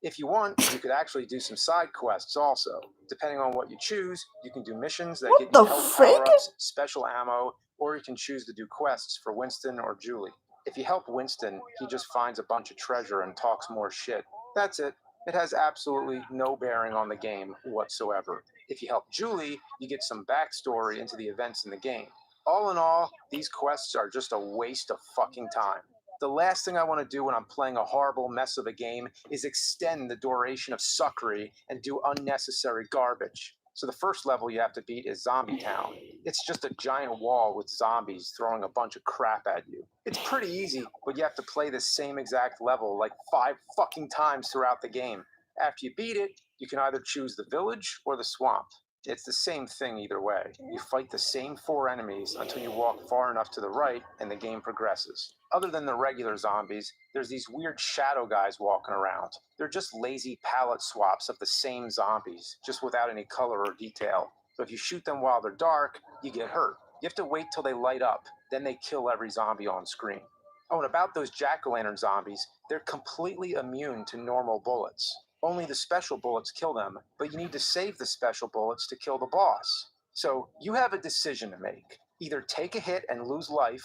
Speaker 3: If you want, you could actually do some side quests also. Depending on what you choose, you can do missions that
Speaker 1: What
Speaker 3: get
Speaker 1: the
Speaker 3: you health
Speaker 1: frick?
Speaker 3: power-ups, special ammo, or you can choose to do quests for Winston or Julie. If you help Winston, he just finds a bunch of treasure and talks more shit. That's it. It has absolutely no bearing on the game whatsoever. If you help Julie, you get some backstory into the events in the game. All in all, these quests are just a waste of fucking time. The last thing I want to do when I'm playing a horrible mess of a game is extend the duration of Suckery and do unnecessary garbage. So the first level you have to beat is Zombie Town. It's just a giant wall with zombies throwing a bunch of crap at you. It's pretty easy, but you have to play the same exact level like 5 fucking times throughout the game. After you beat it, you can either choose the village or the swamp. It's the same thing either way. You fight the same 4 enemies until you walk far enough to the right and the game progresses. Other than the regular zombies, there's these weird shadow guys walking around. They're just lazy palette swaps of the same zombies, just without any color or detail. So if you shoot them while they're dark, you get hurt. You have to wait till they light up, then they kill every zombie on screen. Oh, and about those jack-o'-lantern zombies, they're completely immune to normal bullets. Only the special bullets kill them, but you need to save the special bullets to kill the boss. So you have a decision to make. Either take a hit and lose life,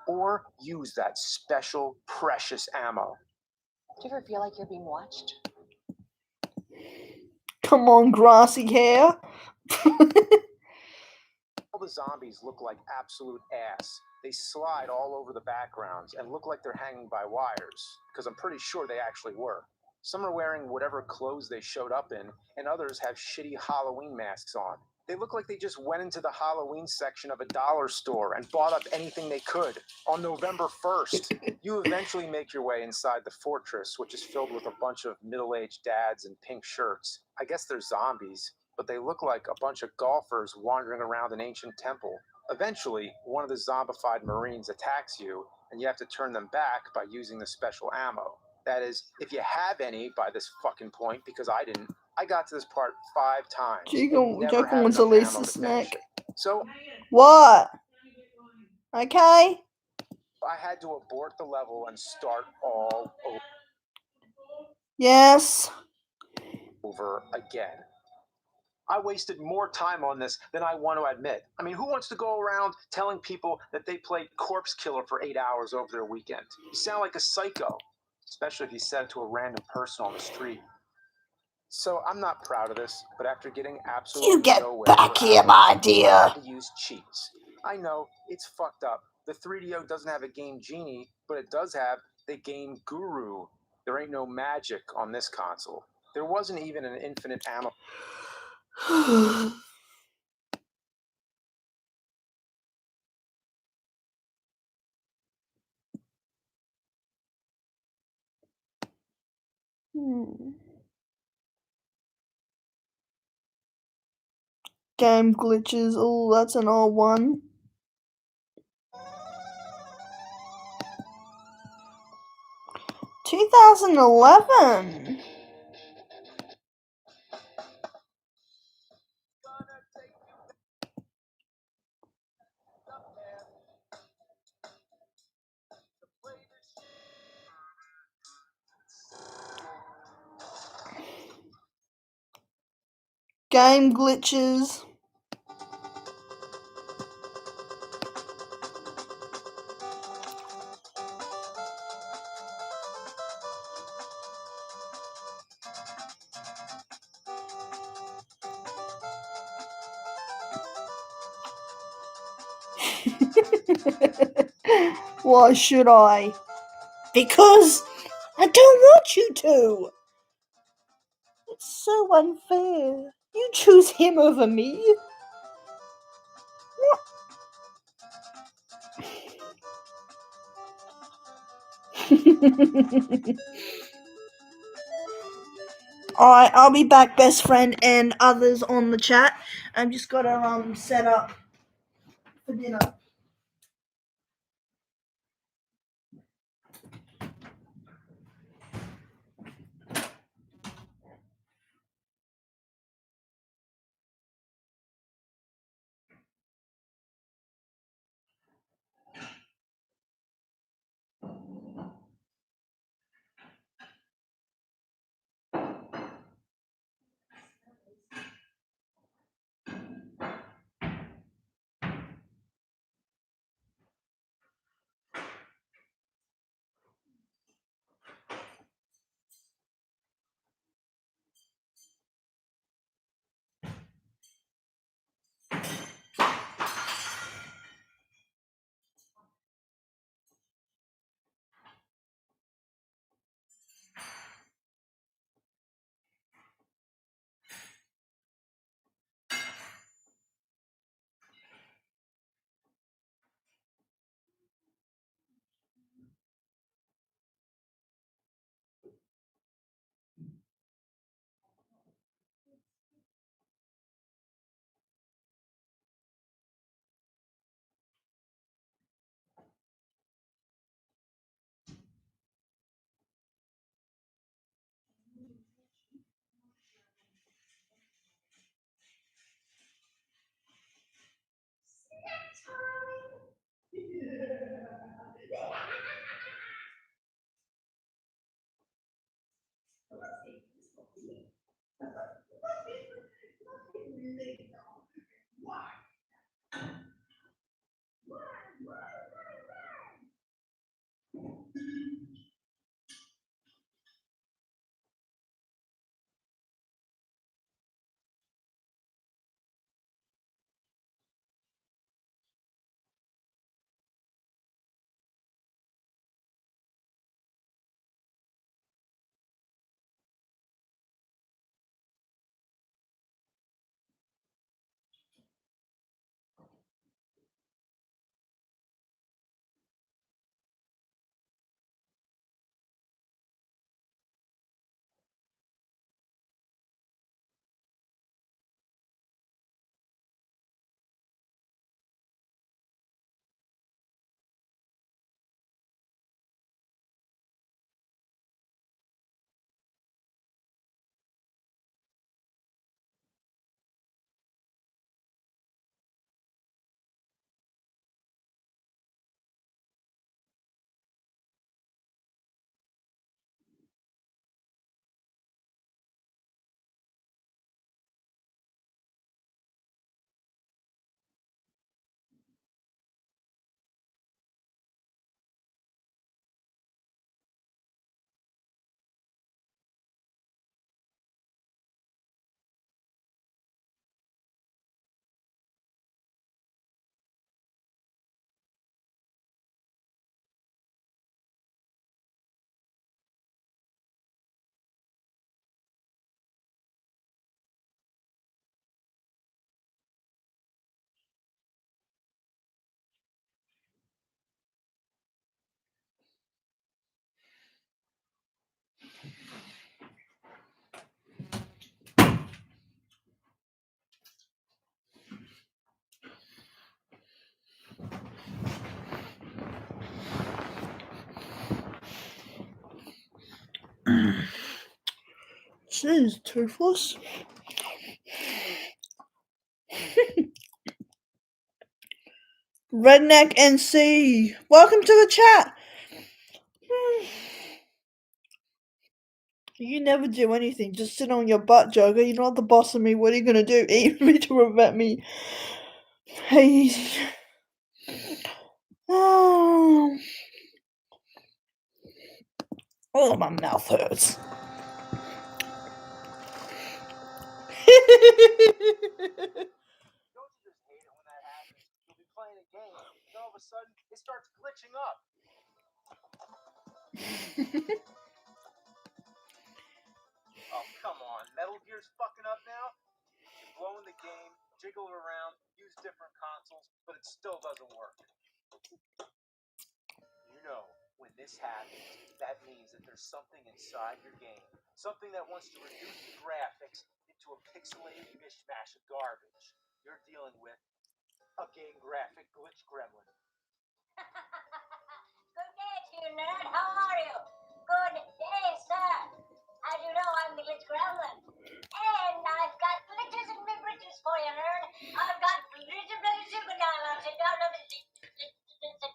Speaker 3: or use that special, precious ammo.
Speaker 4: Do you ever feel like you're being watched?
Speaker 1: Come on, grassy hair.
Speaker 3: All the zombies look like absolute ass. They slide all over the backgrounds and look like they're hanging by wires, because I'm pretty sure they actually were. Some are wearing whatever clothes they showed up in, and others have shitty Halloween masks on. They look like they just went into the Halloween section of a dollar store and bought up anything they could on November 1st. You eventually make your way inside the fortress, which is filled with a bunch of middle-aged dads in pink shirts. I guess they're zombies, but they look like a bunch of golfers wandering around an ancient temple. Eventually, one of the zombified Marines attacks you, and you have to turn them back by using the special ammo. That is, if you have any by this fucking point, because I didn't. I got to this part 5 times. and never
Speaker 1: Jacob
Speaker 3: had
Speaker 1: wants a
Speaker 3: enough
Speaker 1: Lisa
Speaker 3: ammo to
Speaker 1: snack.
Speaker 3: finish it. So
Speaker 1: What? Okay.
Speaker 3: I had to abort the level and start all
Speaker 1: Yes.
Speaker 3: over again. I wasted more time on this than I want to admit. I mean, who wants to go around telling people that they played Corpse Killer for 8 hours over their weekend? You sound like a psycho, especially if you said it to a random person on the street. So I'm not proud of this, but after getting absolutely
Speaker 1: You get
Speaker 3: nowhere
Speaker 1: back
Speaker 3: for
Speaker 1: here,
Speaker 3: hours,
Speaker 1: my
Speaker 3: I
Speaker 1: dear.
Speaker 3: had to use cheats. I know, it's fucked up. The 3DO doesn't have a Game Genie, but it does have the Game Guru. There ain't no magic on this console. There wasn't even an infinite ammo.
Speaker 1: Game glitches. Oh, that's an old one. "2011. Game glitches. Why should I? Because I don't want you to. It's so unfair. You choose him over me. Alright, I'll be back, best friend and others on the chat. I've just gotta set up for dinner. She's toothless. Redneck NC, welcome to the chat. You never do anything, just sit on your butt, Joker. You're not the boss of me. What are you gonna do? Eat me to prevent me? Hey. Oh, my mouth hurts.
Speaker 3: Don't you just hate it when that happens? You'll be playing a game, and all of a sudden, it starts glitching up. Oh, come on. Metal Gear's fucking up now? You're blowing the game, jiggle it around, use different consoles, but it still doesn't work. You know, when this happens, that means that there's something inside your game. Something that wants to reduce the graphics into a pixelated mishmash of garbage. You're dealing with a game graphic glitch gremlin.
Speaker 4: Good day to you, nerd. How are you? Good day, sir. As you know, I'm the Glitch Gremlin. And I've got glitches in my britches for you, nerd. I've got glitches.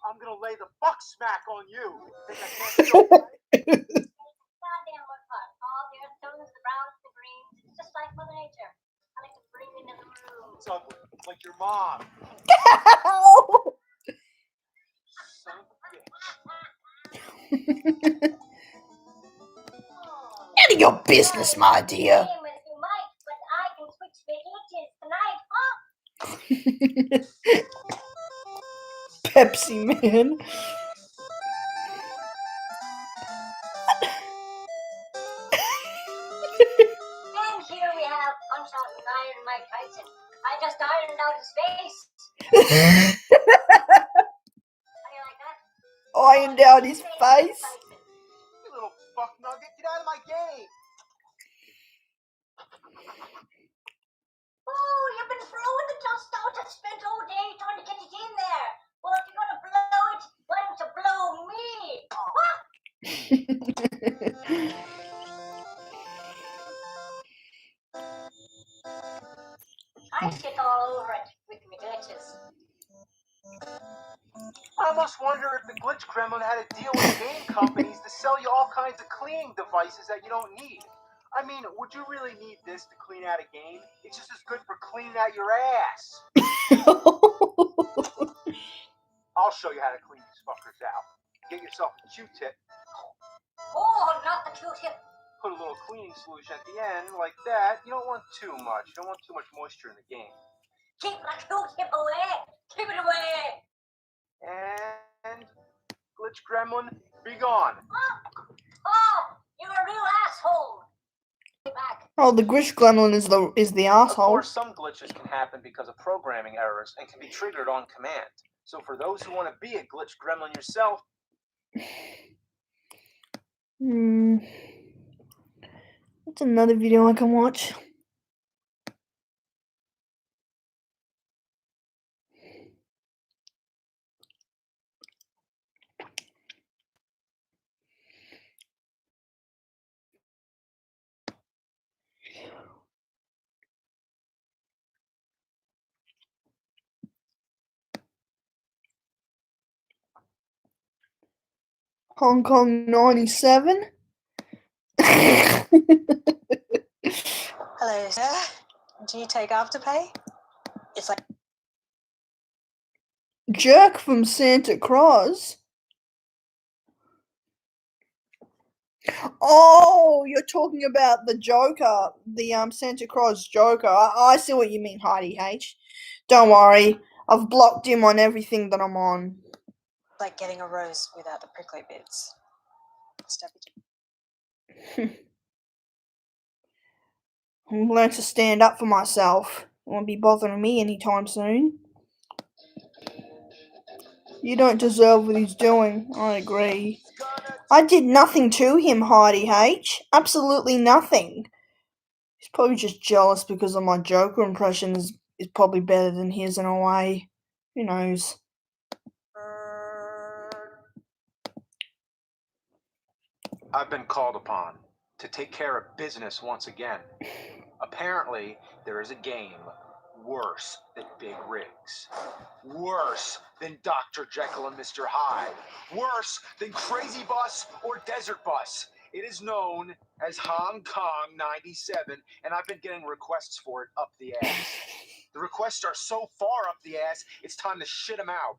Speaker 3: I'm gonna lay the fuck smack on you. Think I can't show
Speaker 4: Goddamn what part? All the earth tones, the browns, the greens. It's just like Mother Nature. I like to bring it into the room.
Speaker 3: It's ugly, like your mom. Son of a bitch.
Speaker 1: None of your business, my dear.
Speaker 4: Same as you might, but I can switch big glitches tonight, huh?
Speaker 1: Pepsi Man.
Speaker 4: And here we have Punch Out with Iron Mike Tyson. I just ironed out his face. How do you like that?
Speaker 1: Ironed out his face.
Speaker 3: You little fuck nugget, get out of my game.
Speaker 4: Oh, you've been throwing the dust out and spent all day trying to get it in there. Well, if you're gonna blow it, why don't you blow me? I shit all over it with my glitches.
Speaker 3: I almost wonder if the Glitch Gremlin had a deal with game companies to sell you all kinds of cleaning devices that you don't need. I mean, would you really need this to clean out a game? It's just as good for cleaning out your ass. I'll show you how to clean these fuckers out. Get yourself a Q-tip,
Speaker 4: Oh, not the Q-tip.
Speaker 3: put a little cleaning solution at the end, like that. You don't want too much. You don't want too much moisture in the game.
Speaker 4: Keep the Q-tip away. Keep it away.
Speaker 3: And Glitch Gremlin, be gone.
Speaker 4: Oh, you're a real asshole. Back.
Speaker 1: Oh, the Grish Gremlin is the
Speaker 3: Of
Speaker 1: asshole.
Speaker 3: course, some glitches can happen because of programming errors and can be triggered on command. So for those who want to be a Glitch Gremlin yourself,
Speaker 1: That's another video I can watch. Hong Kong 97.
Speaker 7: Hello, sir. Do you take Afterpay? It's like
Speaker 1: Jerk from Santa Claus. Oh, you're talking about the Joker, the Santa Claus Joker. I see what you mean, Heidi H. Don't worry, I've blocked him on everything that I'm on.
Speaker 7: getting a rose without the prickly bits. Step it.
Speaker 1: I've learned to stand up for myself. Won't be bothering me anytime soon. You don't deserve what he's doing. I agree. I did nothing to him, Heidi H. Absolutely nothing. He's probably just jealous because of my Joker impression is probably better than his in a way. Who knows?
Speaker 3: I've been called upon. to take care of business once again. Apparently, there is a game worse than Big Rigs. Worse than Dr. Jekyll and Mr. Hyde. Worse than Crazy Bus or Desert Bus. It is known as Hong Kong 97, and I've been getting requests for it up the ass. The requests are so far up the ass, it's time to shit them out.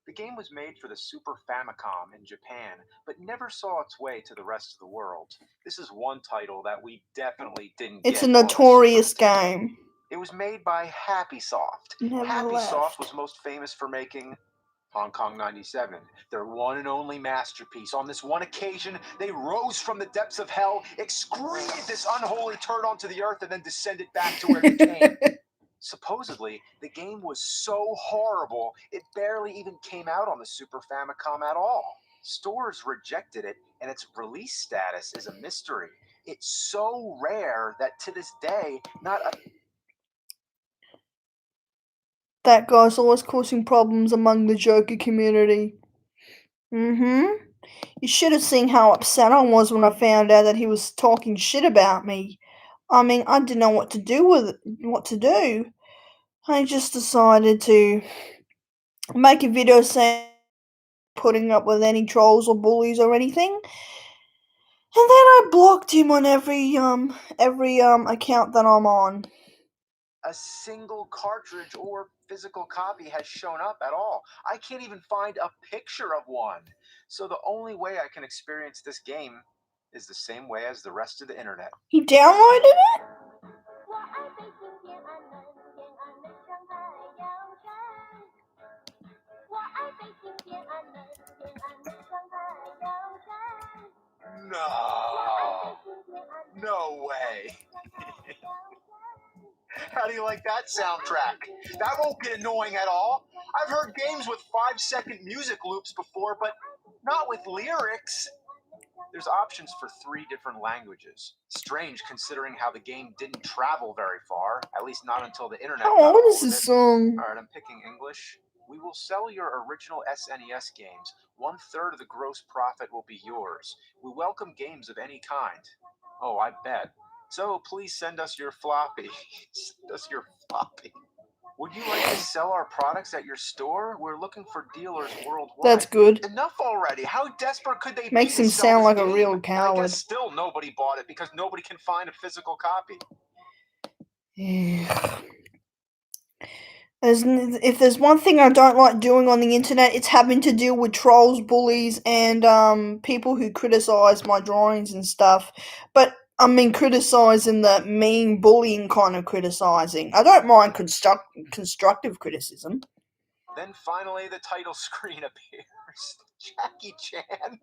Speaker 3: The game was made for the Super Famicom in Japan, but never saw its way to the rest of the world. This is one title that we definitely didn't
Speaker 1: It's
Speaker 3: get
Speaker 1: a
Speaker 3: on the Super
Speaker 1: notorious
Speaker 3: Nintendo.
Speaker 1: game.
Speaker 3: It was made by Happy Soft.
Speaker 1: Never
Speaker 3: Happy
Speaker 1: left.
Speaker 3: Soft was most famous for making Hong Kong 97, their one and only masterpiece. On this one occasion, they rose from the depths of hell, excreted this unholy turd onto the earth, and then descended back to where they came. Supposedly, the game was so horrible, it barely even came out on the Super Famicom at all. Stores rejected it, and its release status is a mystery. It's so rare that to this day, not a
Speaker 1: That guy's always causing problems among the Joker community. You should have seen how upset I was when I found out that he was talking shit about me. I mean, I didn't know what to do. I just decided to make a video saying putting up with any trolls or bullies or anything. And then I blocked him on every account that I'm on.
Speaker 3: single cartridge or physical copy has shown up at all. I can't even find a picture of one. So the only way I can experience this game is the same way as the rest of the internet.
Speaker 1: He downloaded it?
Speaker 3: No. No way. How do you like that soundtrack? That won't get annoying at all. I've heard games with 5-second music loops before, but not with lyrics. There's options for 3 different languages. Strange considering how the game didn't travel very far, at least not until the internet
Speaker 1: How
Speaker 3: got
Speaker 1: old
Speaker 3: a
Speaker 1: is
Speaker 3: hold of
Speaker 1: this
Speaker 3: it.
Speaker 1: song?
Speaker 3: Alright, I'm picking English. We will sell your original SNES games. 1/3 of the gross profit will be yours. We welcome games of any kind. Oh, I bet. So please send us your floppy. Send us your floppy. Would you like to sell our products at your store? We're looking for dealers worldwide.
Speaker 1: That's good.
Speaker 3: Enough already. How desperate could they
Speaker 1: Makes
Speaker 3: be
Speaker 1: him
Speaker 3: to sell
Speaker 1: sound
Speaker 3: this
Speaker 1: like a
Speaker 3: game?
Speaker 1: real
Speaker 3: And I
Speaker 1: coward.
Speaker 3: guess still nobody bought it because nobody can find a physical copy.
Speaker 1: If there's one thing I don't like doing on the internet, it's having to deal with trolls, bullies, and people who criticize my drawings and stuff. But I mean, criticizing the mean, bullying kind of criticizing. I don't mind constructive criticism.
Speaker 3: Then finally, the title screen appears. Jackie Chan.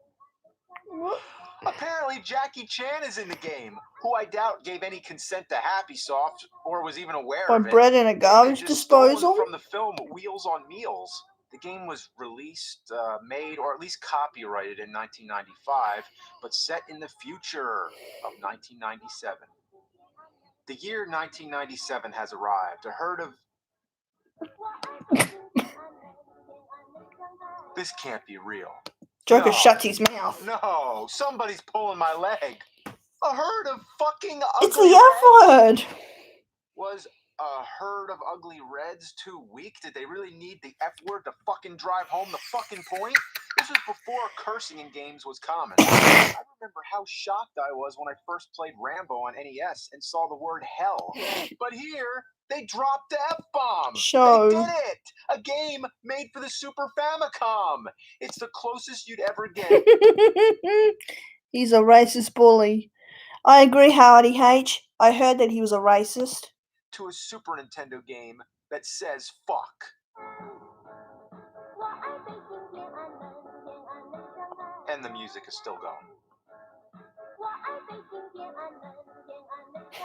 Speaker 3: Apparently, Jackie Chan is in the game, who I doubt gave any consent to Happy Soft or was even aware
Speaker 1: By
Speaker 3: of it.
Speaker 1: bread in a
Speaker 3: They
Speaker 1: garbage
Speaker 3: just stole it
Speaker 1: disposal?
Speaker 3: from the film Wheels on Meals. The game was released, made, or at least copyrighted in 1995, but set in the future of 1997. The year 1997 has arrived. A herd of... This can't be real.
Speaker 1: Joker
Speaker 3: No.
Speaker 1: shuts his mouth.
Speaker 3: No, somebody's pulling my leg. A herd of fucking
Speaker 1: It's
Speaker 3: ugly
Speaker 1: the F word.
Speaker 3: Was a herd of ugly reds too weak? Did they really need the F word to fucking drive home the fucking point? This was before cursing in games was common. I remember how shocked I was when I first played Rambo on NES and saw the word hell. But here, they dropped the F-bomb.
Speaker 1: Show.
Speaker 3: They did it! A game made for the Super Famicom. It's the closest you'd ever get.
Speaker 1: He's a racist bully. I agree, Howdy H. I heard that he was a racist.
Speaker 3: To a Super Nintendo game that says fuck. And the music is still going.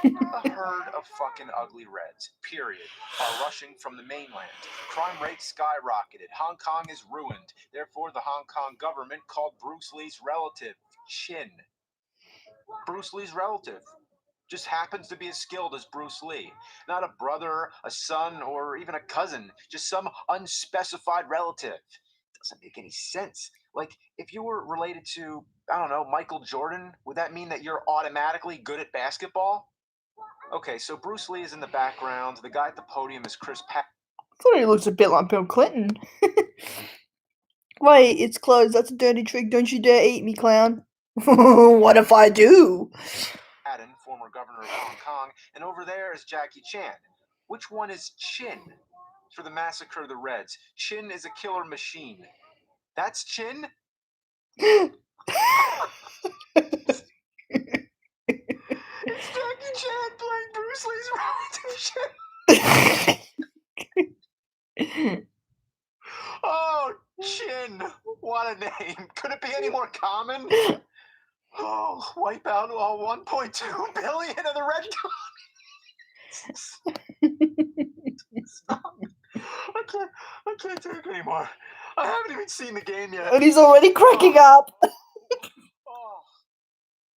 Speaker 3: A herd of fucking ugly reds, period, are rushing from the mainland. Crime rates skyrocketed. Hong Kong is ruined. Therefore, the Hong Kong government called Bruce Lee's relative, Chin. Bruce Lee's relative. Just happens to be as skilled as Bruce Lee. Not a brother, a son, or even a cousin. Just some unspecified relative. Doesn't make any sense. Like, if you were related to, I don't know, Michael Jordan, would that mean that you're automatically good at basketball? Okay, so Bruce Lee is in the background. The guy at the podium is Chris Pat.
Speaker 1: I thought he looks a bit like Bill Clinton. Wait, it's closed. That's a dirty trick. Don't you dare eat me, clown. What if I do?
Speaker 3: Patton, former governor of Hong Kong, and over there is Jackie Chan. Which one is Chin? For the massacre of the Reds, Chin is a killer machine. That's Chin? It's Jackie Chan playing Bruce Lee's relative Chin. Oh, Chin. What a name. Could it be any more common? Oh, wipe out all 1.2 billion of the red I can't take it anymore. I haven't even seen the game yet.
Speaker 1: And he's already cracking up.
Speaker 3: Oh,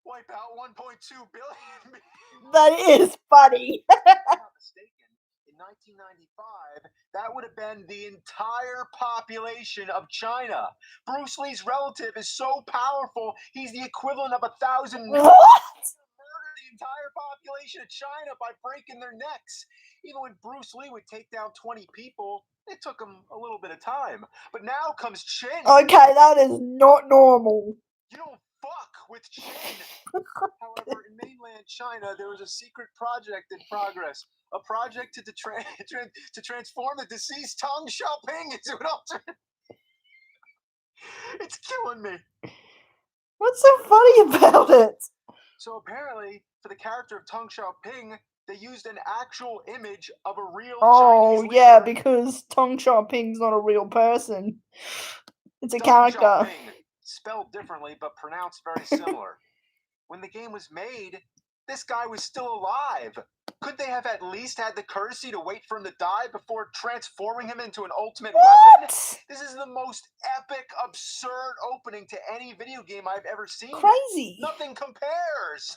Speaker 3: wipe out 1.2 billion.
Speaker 1: That is funny.
Speaker 3: If I'm not mistaken, in 1995, that would have been the entire population of China. Bruce Lee's relative is so powerful, he's the equivalent of 1,000.
Speaker 1: What?
Speaker 3: Murder the entire population of China by breaking their necks. Even when Bruce Lee would take down 20 people, it took him a little bit of time. But now comes Chin.
Speaker 1: Okay, that is not normal.
Speaker 3: You don't fuck with Chin. However, in mainland China, there was a secret project in progress. A project to transform the deceased Tang Xiaoping into an alternate. It's killing me.
Speaker 1: What's so funny about it?
Speaker 3: So apparently, for the character of Tang Xiaoping, they used an actual image of a real
Speaker 1: Oh,
Speaker 3: Chinese
Speaker 1: yeah,
Speaker 3: leader.
Speaker 1: because Tong Xiaoping's not a real person. It's a
Speaker 3: Deng
Speaker 1: character.
Speaker 3: Xiaoping, spelled differently but pronounced very similar. When the game was made, this guy was still alive. Could they have at least had the courtesy to wait for him to die before transforming him into an ultimate weapon?
Speaker 1: What?
Speaker 3: This is the most epic, absurd opening to any video game I've ever seen.
Speaker 1: Crazy.
Speaker 3: Nothing compares.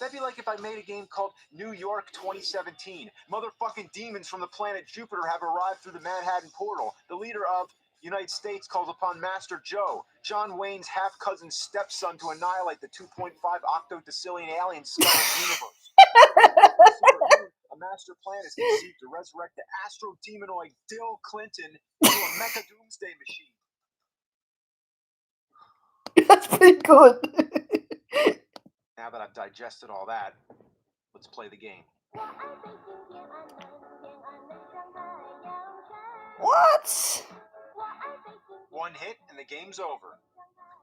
Speaker 3: That'd be like if I made a game called New York 2017. Motherfucking demons from the planet Jupiter have arrived through the Manhattan portal. The leader of United States calls upon Master Joe, John Wayne's half-cousin's stepson, to annihilate the 2.5 octodecillion alien scum universe. A master plan is conceived to resurrect the astro-demonoid Bill Clinton into a mecha doomsday machine.
Speaker 1: That's pretty good.
Speaker 3: Now that I've digested all that, let's play the game.
Speaker 1: What?
Speaker 3: One hit and the game's over.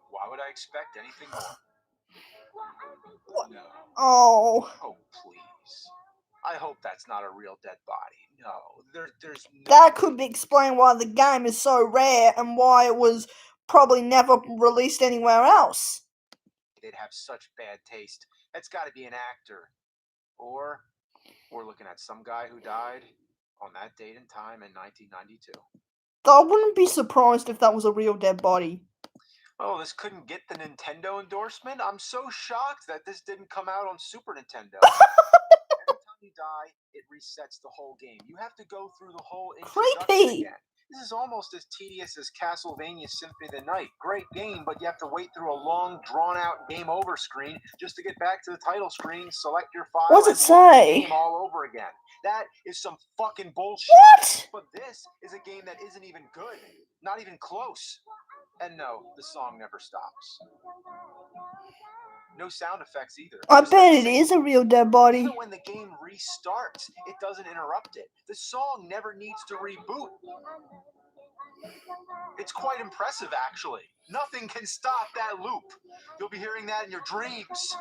Speaker 3: Why would I expect anything more? No.
Speaker 1: Oh.
Speaker 3: Oh, please. I hope that's not a real dead body. No, there's no...
Speaker 1: That could explain why the game is so rare and why it was probably never released anywhere else.
Speaker 3: They'd have such bad taste. That's got to be an actor. Or we're looking at some guy who died on that date and time in 1992.
Speaker 1: I wouldn't be surprised if that was a real dead body.
Speaker 3: Oh, this couldn't get the Nintendo endorsement? I'm so shocked that this didn't come out on Super Nintendo. Every time you die, it resets the whole game. You have to go through the whole introduction
Speaker 1: Creepy.
Speaker 3: again. This is almost as tedious as Castlevania Symphony of the Night. Great game, but you have to wait through a long, drawn-out game over screen just to get back to the title screen, select your file,
Speaker 1: What's it
Speaker 3: and load the
Speaker 1: say?
Speaker 3: game all over again. That is some fucking bullshit.
Speaker 1: What?
Speaker 3: But this is a game that isn't even good. Not even close. And no, the song never stops. No sound effects either.
Speaker 1: I
Speaker 3: Just
Speaker 1: bet
Speaker 3: that
Speaker 1: it
Speaker 3: same-
Speaker 1: is a real dead body.
Speaker 3: Even when the game restarts, it doesn't interrupt it. The song never needs to reboot. It's quite impressive, actually. Nothing can stop that loop. You'll be hearing that in your dreams.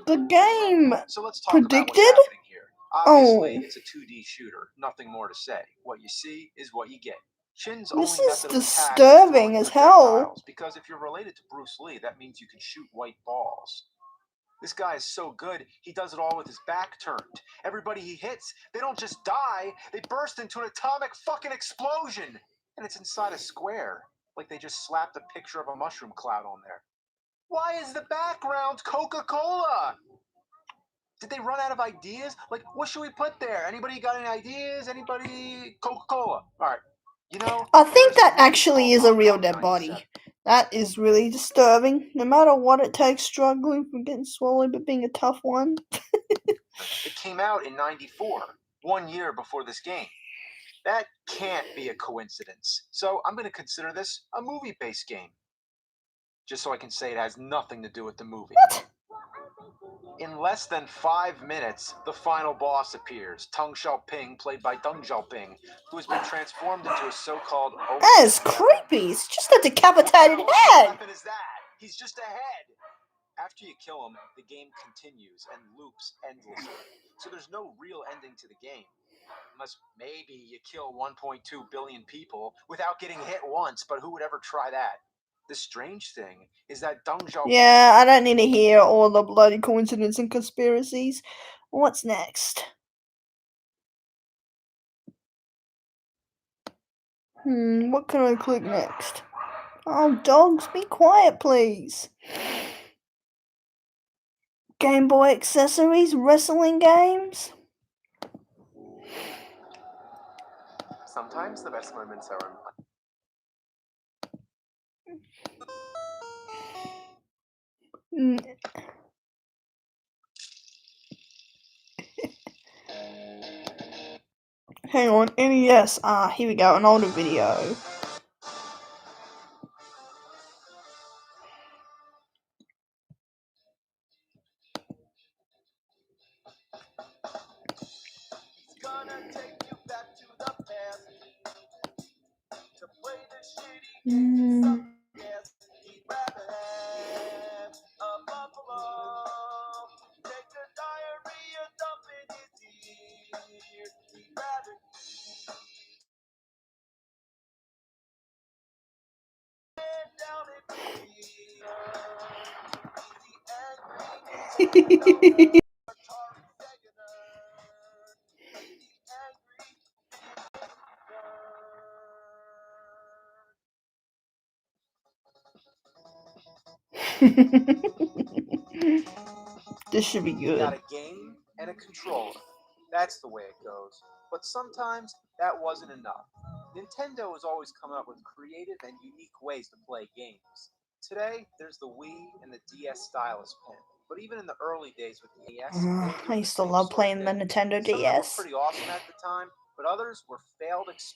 Speaker 1: The game
Speaker 3: So let's talk about
Speaker 1: predicted?
Speaker 3: what's happening here. Obviously,
Speaker 1: Oh.
Speaker 3: it's a 2D shooter. Nothing more to say. What you see is what you get. Shin's
Speaker 1: This
Speaker 3: only
Speaker 1: is
Speaker 3: method of attack is
Speaker 1: disturbing
Speaker 3: throwing
Speaker 1: as
Speaker 3: projectiles,
Speaker 1: hell.
Speaker 3: because if you're related to Bruce Lee, that means you can shoot white balls. This guy is so good, he does it all with his back turned. Everybody he hits, they don't just die, they burst into an atomic fucking explosion. And it's inside a square, like they just slapped a picture of a mushroom cloud on there. Why is the background Coca-Cola? Did they run out of ideas? Like, what should we put there? Anybody got any ideas? Anybody? Coca-Cola. All right. You know,
Speaker 1: I think
Speaker 3: there's
Speaker 1: that
Speaker 3: movie
Speaker 1: actually
Speaker 3: called
Speaker 1: is a real
Speaker 3: Knockout
Speaker 1: dead body.
Speaker 3: 97.
Speaker 1: That is really disturbing. No matter what it takes, struggling from getting swallowed but being a tough one.
Speaker 3: It came out in 94, 1 year before this game. That can't be a coincidence. So I'm going to consider this a movie-based game. Just so I can say it has nothing to do with the movie.
Speaker 1: What?
Speaker 3: In less than 5 minutes, the final boss appears. Tung Xiaoping, played by Deng Xiaoping, who has been transformed into a so-called
Speaker 1: That is
Speaker 3: ultimate weapon.
Speaker 1: creepy. It's just a decapitated
Speaker 3: What kind of
Speaker 1: head.
Speaker 3: weapon is that? He's just a head. After you kill him, the game continues and loops endlessly. So there's no real ending to the game. Unless maybe you kill 1.2 billion people without getting hit once, but who would ever try that? The strange thing is that Deng Xiaoping...
Speaker 1: Yeah, I don't need to hear all the bloody coincidences and conspiracies. What's next? What can I click next? Oh, dogs, be quiet, please. Game Boy accessories, wrestling games.
Speaker 3: Sometimes the best moments are
Speaker 1: Mm. Hang on, NES. Ah, here we go, an older video.
Speaker 6: Gonna take you back to the past to play the shitty
Speaker 1: Mm.
Speaker 6: yes. He'd rather have a buffalo. Take the diarrhea, dump in his ear. He'd rather get down in the field. He's the angry Atari Sega nerd. The angry
Speaker 1: This should be
Speaker 3: You got
Speaker 1: good.
Speaker 3: a game and a controller. That's the way it goes. But sometimes that wasn't enough. Nintendo has always come up with creative and unique ways to play games. Today, there's the Wii and the DS stylus pen. But even in the early days with the DS, they were
Speaker 1: I
Speaker 3: doing
Speaker 1: used
Speaker 3: the
Speaker 1: to
Speaker 3: same
Speaker 1: love
Speaker 3: sort of
Speaker 1: playing the
Speaker 3: thing.
Speaker 1: Nintendo
Speaker 3: Some of them were
Speaker 1: DS.
Speaker 3: pretty awesome at the time, but others were failed experiments.